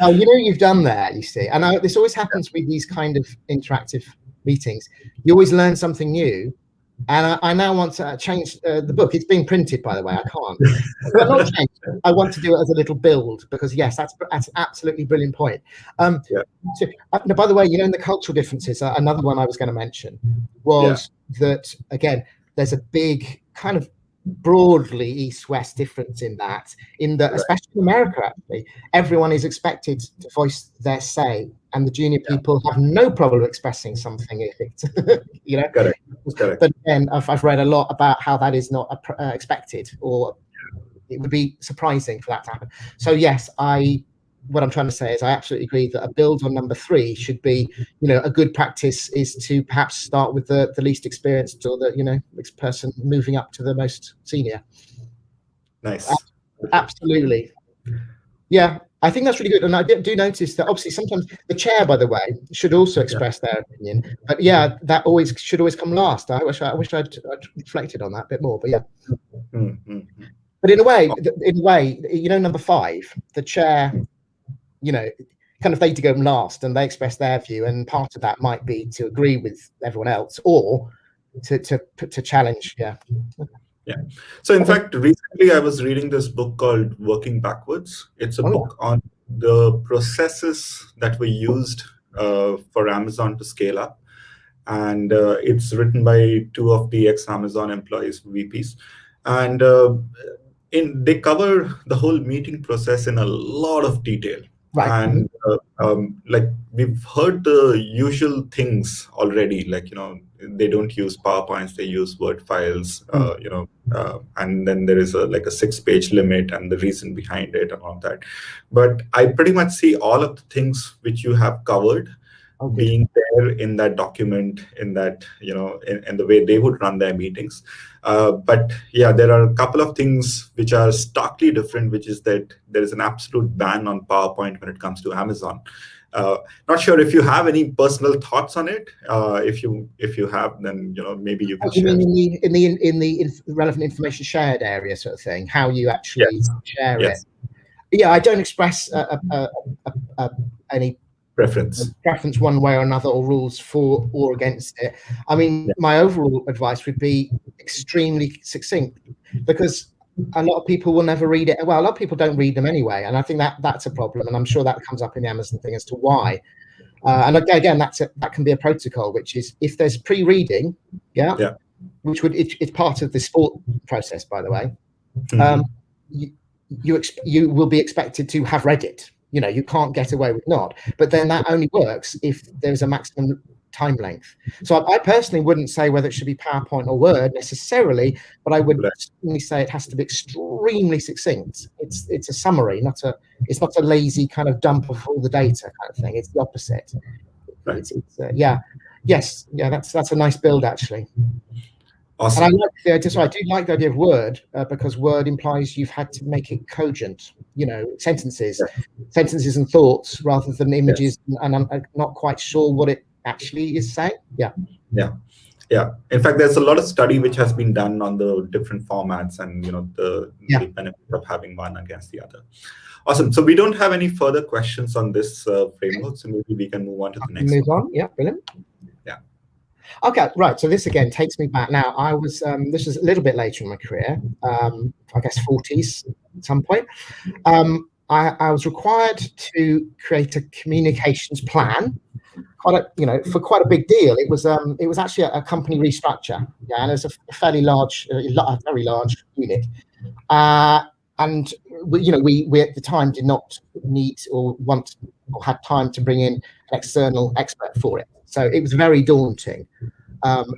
you've done that, you see. And this always happens with these kind of interactive meetings. You always learn something new. And I now want to change the book. It's being printed, by the way. I can't. But not change. I want to do it as a little build because, yes, that's an absolutely brilliant point. By the way, in the cultural differences, another one I was going to mention was that, again, there's a big kind of broadly east-west difference in that, especially in America, actually, everyone is expected to voice their say, and the junior people have no problem expressing something if it's, Correct. But again, I've read a lot about how that is not expected, or it would be surprising for that to happen. So yes, I what I'm trying to say is I absolutely agree that a build on number 3 should be, a good practice is to perhaps start with the least experienced or the, next person moving up to the most senior. Nice. Absolutely. Yeah, I think that's really good. And I do notice that obviously sometimes the chair, by the way, should also express their opinion. But yeah, that should always come last. I wish I'd reflected on that a bit more. But yeah. Mm-hmm. But in a way, number 5, the chair, kind of they to go last and they express their view. And part of that might be to agree with everyone else or to challenge. Yeah. Yeah. So in fact, recently I was reading this book called Working Backwards. It's a book on the processes that were used for Amazon to scale up. And it's written by 2 of the ex-Amazon employees, VPs. And they cover the whole meeting process in a lot of detail. Right. And like we've heard the usual things already, like, they don't use PowerPoints, they use Word files, and then there is a 6-page limit and the reason behind it and all that. But I pretty much see all of the things which you have covered being there in that document, in that, in the way they would run their meetings. But yeah, there are a couple of things which are starkly different, which is that there is an absolute ban on PowerPoint when it comes to Amazon. Not sure if you have any personal thoughts on it. If you have, then maybe you can share. In the relevant information shared area sort of thing, how you actually share it. Yeah, I don't express any preference one way or another, or rules for or against it. I mean, my overall advice would be extremely succinct, because a lot of people will never read it. Well, a lot of people don't read them anyway, and I think that's a problem, and I'm sure that comes up in the Amazon thing as to why. And again, that can be a protocol, which is if there's pre-reading, which it's part of the sport process, by the way. You will be expected to have read it. You can't get away with not. But then that only works if there's a maximum time length. So I personally wouldn't say whether it should be PowerPoint or Word necessarily, but I would certainly say it has to be extremely succinct. It's a summary, it's not a lazy kind of dump of all the data kind of thing. It's the opposite. That's a nice build actually. Awesome. And I like the idea. So I do like the idea of Word because Word implies you've had to make it cogent. Sentences and thoughts rather than images. And I'm not quite sure what it actually is saying. Yeah. In fact, there's a lot of study which has been done on the different formats and the benefit of having one against the other. Awesome. So we don't have any further questions on this framework, so maybe we can move on to the next one. Move on. Yeah, brilliant. Okay, right. So this again takes me back. Now I was this was a little bit later in my career, I guess 40s at some point. I was required to create a communications plan, for quite a big deal. It was actually a company restructure, and it was a fairly large, a very large unit. And we at the time did not need or want or had time to bring in an external expert for it. So it was very daunting,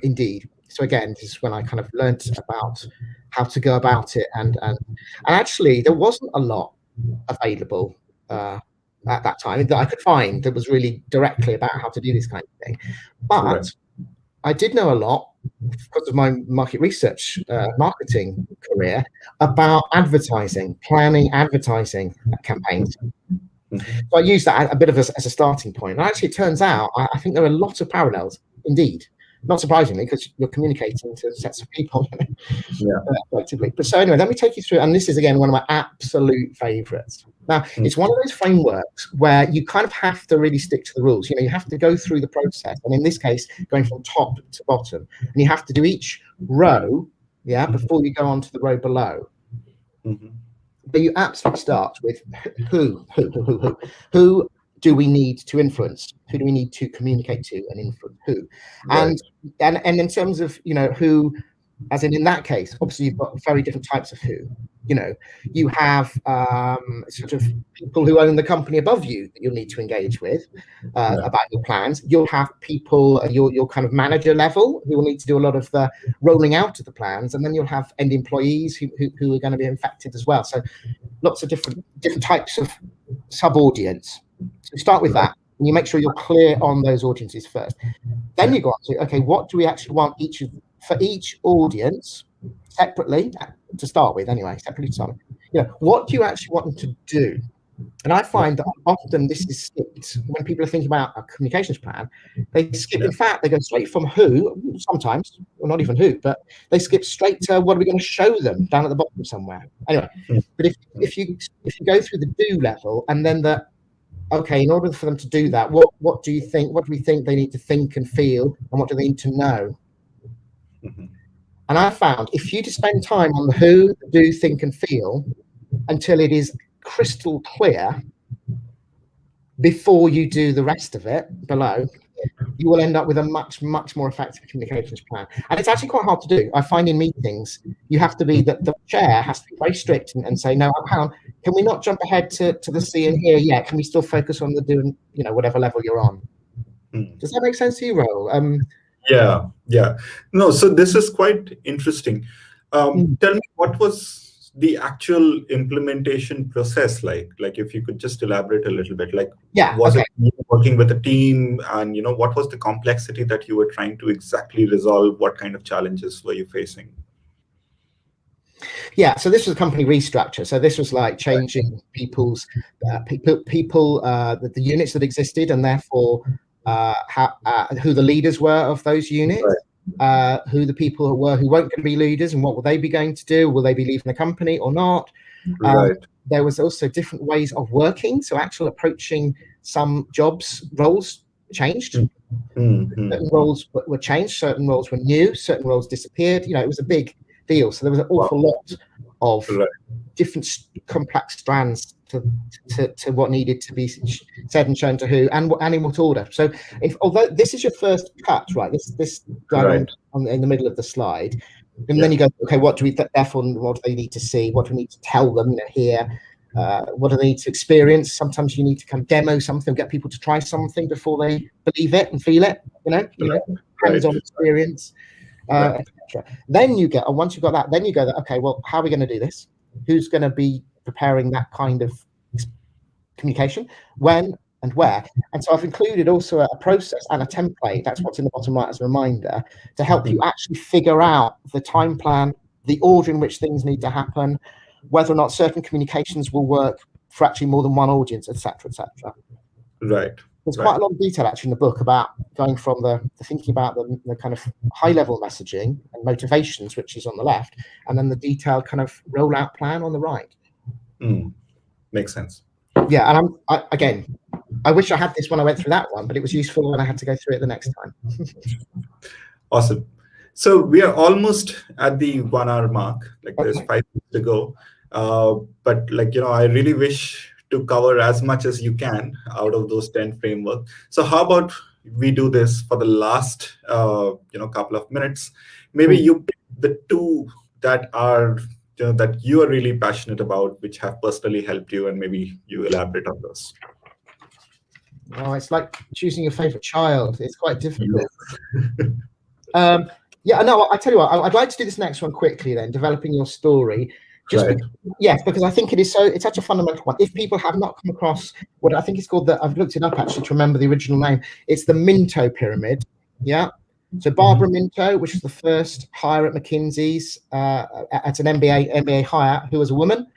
indeed. So again, this is when I kind of learned about how to go about it, and actually there wasn't a lot available at that time that I could find that was really directly about how to do this kind of thing. But I did know a lot because of my market research, marketing career about advertising, planning advertising campaigns. So I use that a bit of as a starting point. And actually, it turns out I think there are lots of parallels, indeed. Not surprisingly, because you're communicating to sets of people effectively. But so anyway, let me take you through. And this is, again, one of my absolute favorites. Now, it's one of those frameworks where you kind of have to really stick to the rules. You have to go through the process. And in this case, going from top to bottom. And you have to do each row, before you go on to the row below. But you absolutely start with who do we need to influence? Who do we need to communicate to and influence who? And in terms of who, as in that case, obviously you've got very different types of who. You have sort of people who own the company above you that you'll need to engage with about your plans. You'll have people your kind of manager level who will need to do a lot of the rolling out of the plans, and then you'll have end employees who are going to be affected as well. So lots of different types of sub-audience. So start with that, and you make sure you're clear on those audiences first. Then you go on to, okay, what do we actually want for each audience separately to start with anyway, what do you actually want them to do? And I find that often this is skipped when people are thinking about a communications plan. They skip, in fact, they go straight from who, sometimes, or not even who, but they skip straight to what are we going to show them down at the bottom somewhere. Anyway, but if you go through the do level and then okay, in order for them to do that, what do you think? What do we think they need to think and feel, and what do they need to know? And I found if you just spend time on the who, the do, think, and feel until it is crystal clear before you do the rest of it below, you will end up with a much more effective communications plan. And it's actually quite hard to do. I find in meetings you have to be the chair has to be very strict and say, no, hang on, can we not jump ahead to the C and here yet? Can we still focus on the do and whatever level you're on? Does that make sense to you, Raoul? Yeah. No, so this is quite interesting. Tell me, what was the actual implementation process like? Like, if you could just elaborate a little bit, like, was it working with a team, and what was the complexity that you were trying to exactly resolve? What kind of challenges were you facing? Yeah, so this was a company restructure. So this was like changing people's the units that existed, and therefore who the leaders were of those units, who the people were who weren't going to be leaders, and what will they be going to do? Will they be leaving the company or not? There was also different ways of working. So actual approaching some roles changed. Certain roles were changed, certain roles were new, certain roles disappeared. It was a big deal. So there was an awful lot of different complex strands to what needed to be said and shown to who, and in what order. So although this is your first cut, right, this in the middle of the slide, and then you go, okay, what do we therefore, what do they need to see? What do we need to tell them here? What do they need to experience? Sometimes you need to kind of demo something, get people to try something before they believe it and feel it, hands-on experience, etc. Then you get, once you've got that, then you go, okay, well, how are we going to do this? Who's going to be preparing that kind of communication, when and where? And so I've included also a process and a template, that's what's in the bottom right as a reminder, to help you actually figure out the time plan, the order in which things need to happen, whether or not certain communications will work for actually more than one audience, etc., etc. There's quite a lot of detail actually in the book about going from the thinking about the kind of high-level messaging and motivations, which is on the left, and then the detailed kind of rollout plan on the right. Makes sense. Yeah, and I wish I had this when I went through that one, but it was useful when I had to go through it the next time. Awesome. So we are almost at the 1 hour mark. Like, there's 5 minutes to go. But I really wish to cover as much as you can out of those 10 frameworks. So how about we do this for the last couple of minutes? Maybe you pick the 2 that are that you are really passionate about, which have personally helped you, and maybe you elaborate on those. Oh, it's like choosing your favorite child. It's quite difficult. Yeah, no, I tell you what, I'd like to do this next one quickly then, developing your story. Because I think it's such a fundamental one. If people have not come across what I think it's called, I've looked it up actually to remember the original name. It's the Minto pyramid. Yeah. So Barbara Minto, which is the first hire at McKinsey's at an MBA hire, who was a woman.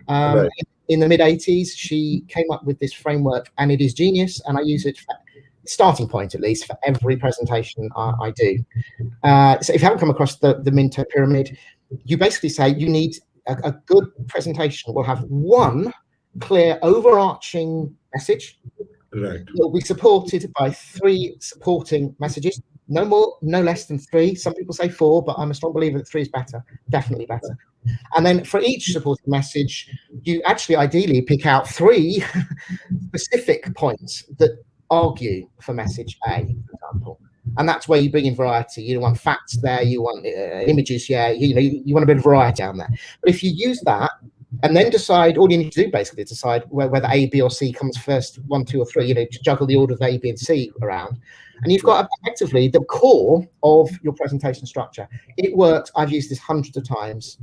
In the mid-'80s, she came up with this framework, and it is genius. And I use it for starting point, at least, for every presentation I do. So if you haven't come across the Minto pyramid, you basically say you need a good presentation will have one clear overarching message. It will be supported by 3 supporting messages. No more, no less than 3. Some people say 4, but I'm a strong believer that 3 is better, definitely better. And then for each supporting message, you actually ideally pick out 3 specific points that argue for message A, for example. And that's where you bring in variety. You want facts there, you want images, you want a bit of variety down there. But if you use that and then decide, all you need to do basically is decide whether A, B, or C comes first, 1, 2, or 3, to juggle the order of A, B, and C around. And you've got effectively the core of your presentation structure. It works. I've used this hundreds of times,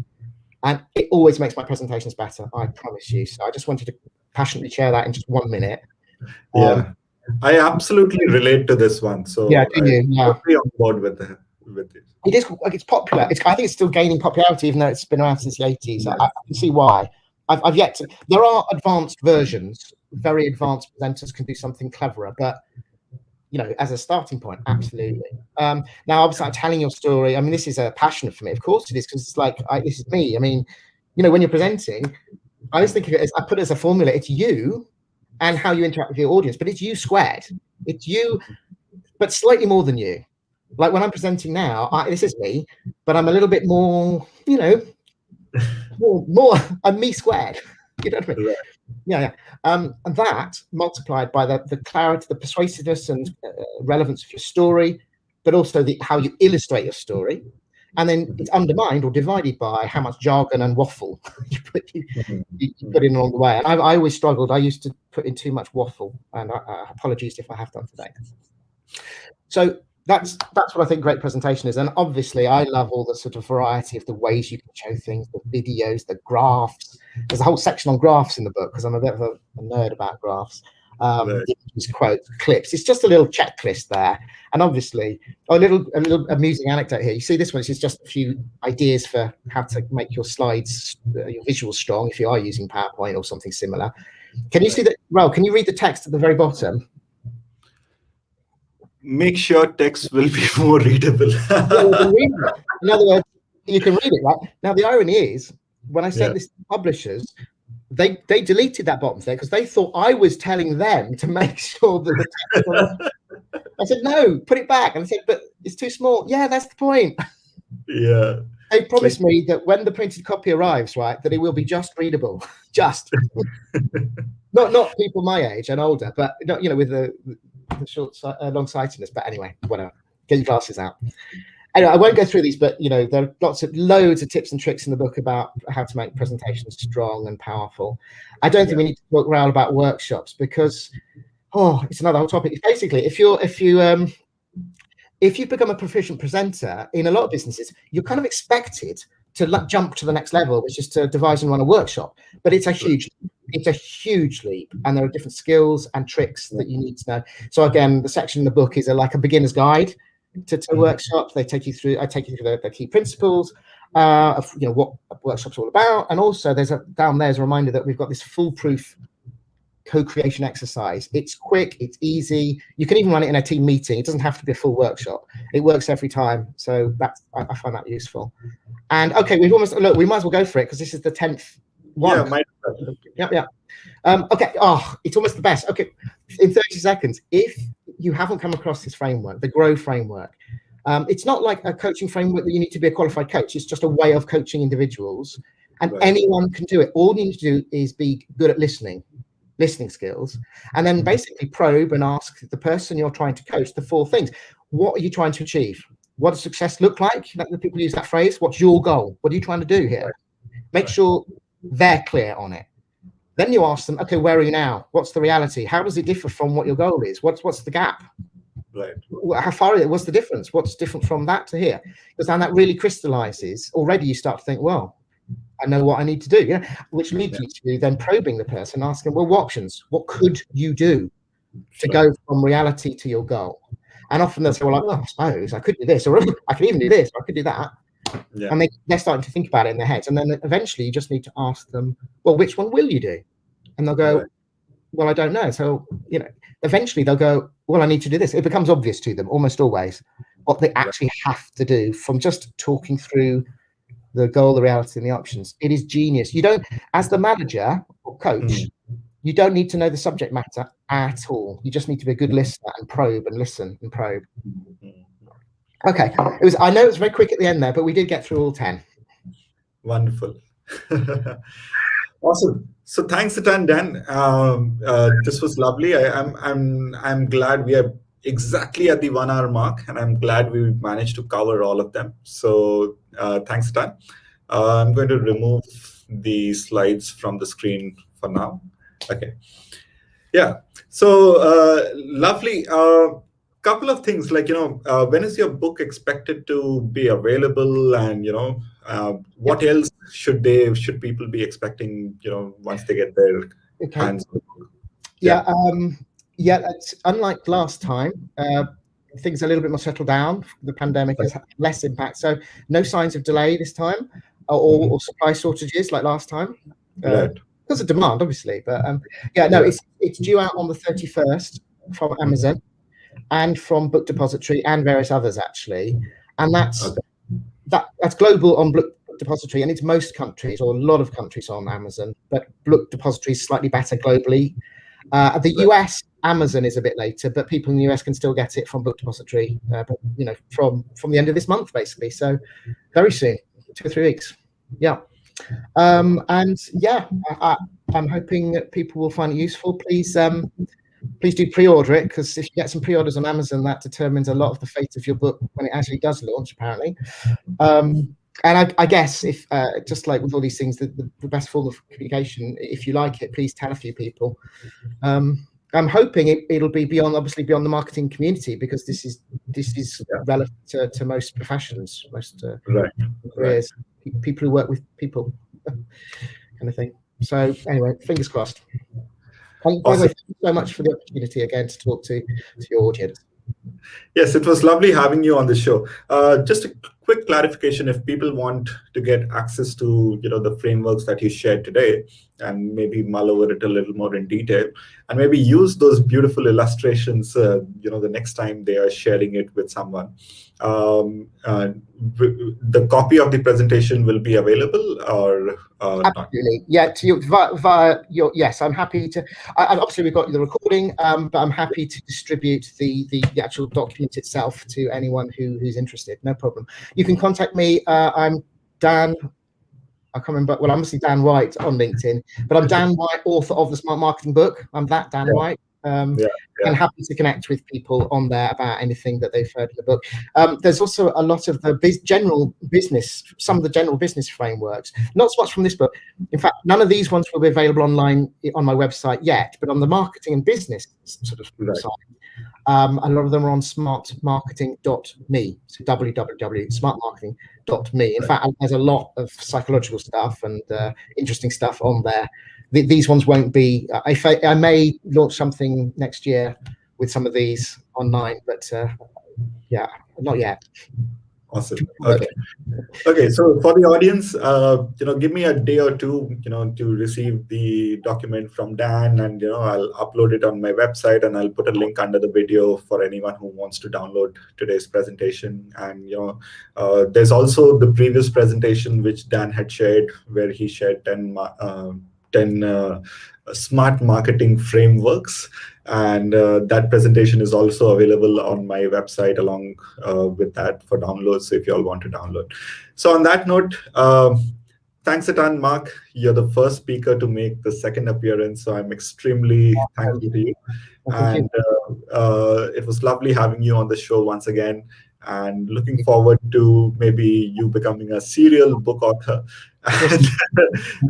and it always makes my presentations better, I promise you. So I just wanted to passionately share that in just 1 minute. Yeah, I absolutely relate to this one. So yeah, do you? Yeah. totally on board with it. It is like, it's popular. I think it's still gaining popularity, even though it's been around since the 80s. Yes. I can see why. I've yet to. There are advanced versions. Very advanced presenters can do something cleverer, but as a starting point, absolutely. Now, obviously, I'm telling your story. I mean, this is a passion for me. Of course, it is, because it's like this is me. I mean, when you're presenting, I always think of it as, I put it as a formula. It's you and how you interact with your audience, but it's you squared. It's you, but slightly more than you. Like when I'm presenting now, this is me, but I'm a little bit more, more I'm me squared. You know what I mean? Right. Yeah. And that multiplied by the clarity, the persuasiveness and relevance of your story, but also how you illustrate your story. And then it's undermined or divided by how much jargon and waffle you put in along the way. And I always struggled. I used to put in too much waffle, and apologies if I have done today. So that's what I think great presentation is. And obviously, I love all the sort of variety of the ways you can show things, the videos, the graphs. There's a whole section on graphs in the book, because I'm a bit of a nerd about graphs. Quotes, clips. It's just a little checklist there. And obviously, a little amusing anecdote here. You see this one, it's just a few ideas for how to make your slides, your visuals strong if you are using PowerPoint or something similar. Can you see that? Well, can you read the text at the very bottom? Make sure text will be more readable. In other words, you can read it, right? Now, the irony is, when I sent this to publishers, they deleted that bottom there because they thought I was telling them to make sure that the text was... I said, no, put it back. And I said, but it's too small. Yeah, that's the point. Yeah. They promised me that when the printed copy arrives, right, that it will be just readable. Just. not people my age and older, but with the short long-sightedness. But anyway, whatever. Get your glasses out. Anyway, I won't go through these, but there are loads of tips and tricks in the book about how to make presentations strong and powerful. I don't think we need to talk around about workshops, because it's another whole topic. Basically, if you become a proficient presenter in a lot of businesses, you're kind of expected to jump to the next level, which is to devise and run a workshop. But it's a huge leap, and there are different skills and tricks that you need to know. So again, the section in the book is like a beginner's guide to workshops. I take you through the key principles of what a workshop's all about, and also down there's a reminder that we've got this foolproof co-creation exercise. It's quick, it's easy. You can even run it in a team meeting. It doesn't have to be a full workshop. It works every time. So I find that useful. And okay, we might as well go for it, because this is the 10th one. Yeah. Okay. It's almost the best. Okay, in 30 seconds, if you haven't come across this framework, the GROW framework, it's not like a coaching framework that you need to be a qualified coach. It's just a way of coaching individuals, and anyone can do it. All you need to do is be good at listening skills, and then basically probe and ask the person you're trying to coach the 4 things. What are you trying to achieve? What does success look like? Like the people use that phrase. What's your goal? What are you trying to do here? Make sure they're clear on it. Then you ask them, okay, where are you now? What's the reality? How does it differ from what your goal is? What's the gap? Right. How far is it? What's the difference? What's different from that to here? Because then that really crystallizes. Already you start to think, well, I know what I need to do, which leads you to then probing the person, asking, well, what options? What could you do to go from reality to your goal? And often they'll say, well, I suppose I could do this, or I could even do this, or I could do that. Yeah. And they're starting to think about it in their heads. And then eventually you just need to ask them, well, which one will you do? And they'll go, well, I don't know. So, eventually they'll go, well, I need to do this. It becomes obvious to them almost always what they actually have to do from just talking through the goal, the reality, and the options. It is genius. You don't, as the manager or coach, you don't need to know the subject matter at all. You just need to be a good listener and probe and listen and probe. Okay, I know it was very quick at the end there, but we did get through all 10. Wonderful. Awesome. So thanks a ton, Dan. This was lovely. I'm glad we are exactly at the 1 hour mark, and I'm glad we managed to cover all of them. So thanks a ton. I'm going to remove the slides from the screen for now. Okay. Yeah. So lovely. Couple of things, like, when is your book expected to be available, and what else should people be expecting, once they get their Okay. hands. Yeah. It's unlike last time. Things are a little bit more settled down. The pandemic has had less impact, so no signs of delay this time, or supply shortages like last time. Right. Because of demand, obviously. But it's due out on the 31st from Amazon and from Book Depository and various others actually, and that's global on Book Depository, and it's most countries or a lot of countries on Amazon, but Book Depository is slightly better globally. The US Amazon is a bit later, but people in the US can still get it from Book Depository, but from the end of this month basically. So very soon, 2 or 3 weeks. Yeah. I'm hoping that people will find it useful. Please do pre-order it, because if you get some pre-orders on Amazon, that determines a lot of the fate of your book when it actually does launch, apparently. And I guess if just like with all these things, the best form of communication, if you like it, please tell a few people. I'm hoping it'll be beyond the marketing community, because this is relevant to most professions, most careers, people who work with people, kind of thing. So anyway, fingers crossed. And by the way, thank you so much for the opportunity again to talk to your audience. Yes, it was lovely having you on the show. Just a quick clarification: if people want to get access to the frameworks that you shared today, and maybe mull over it a little more in detail, and maybe use those beautiful illustrations, the next time they are sharing it with someone, the copy of the presentation will be available, or absolutely not? Yeah, to you via your. Yes, I'm happy to. Obviously, we've got the recording, but I'm happy to distribute the actual document itself to anyone who's interested. No problem. You can contact me. I'm Dan. I can't remember. Well, I'm obviously Dan White on LinkedIn, but I'm Dan White, author of the Smart Marketing book. I'm that Dan White. And happy to connect with people on there about anything that they've heard in the book. There's also a lot of the general business frameworks, not so much from this book. In fact, none of these ones will be available online on my website yet, but on the marketing and business sort of side, a lot of them are on smartmarketing.me, so www.smartmarketing.me. In fact, there's a lot of psychological stuff and interesting stuff on there. These ones won't be. I may launch something next year with some of these online, but not yet. Awesome. Okay. So for the audience, give me a day or two, to receive the document from Dan, and I'll upload it on my website, and I'll put a link under the video for anyone who wants to download today's presentation. And there's also the previous presentation which Dan had shared, where he shared 10 smart marketing frameworks, and that presentation is also available on my website along with that for download, so if you all want to download. So on that note, thanks a ton, Mark. You're the first speaker to make the second appearance, so I'm extremely thankful to you. And it was lovely having you on the show once again, and looking forward to maybe you becoming a serial book author,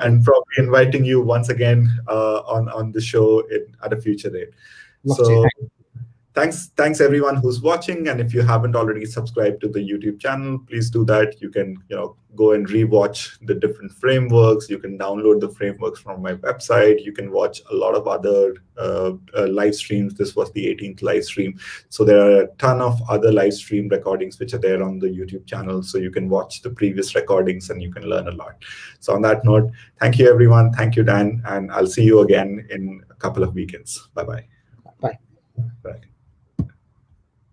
and probably inviting you once again on the show at a future date. So thanks everyone who's watching, and if you haven't already subscribed to the YouTube channel, please do that. You can go and rewatch the different frameworks. You can download the frameworks from my website. You can watch a lot of other live streams. This was the 18th live stream, so there are a ton of other live stream recordings which are there on the YouTube channel, so you can watch the previous recordings and you can learn a lot. So on that note, thank you everyone. Thank you, Dan, and I'll see you again in a couple of weekends. Bye-bye. Bye. Bye.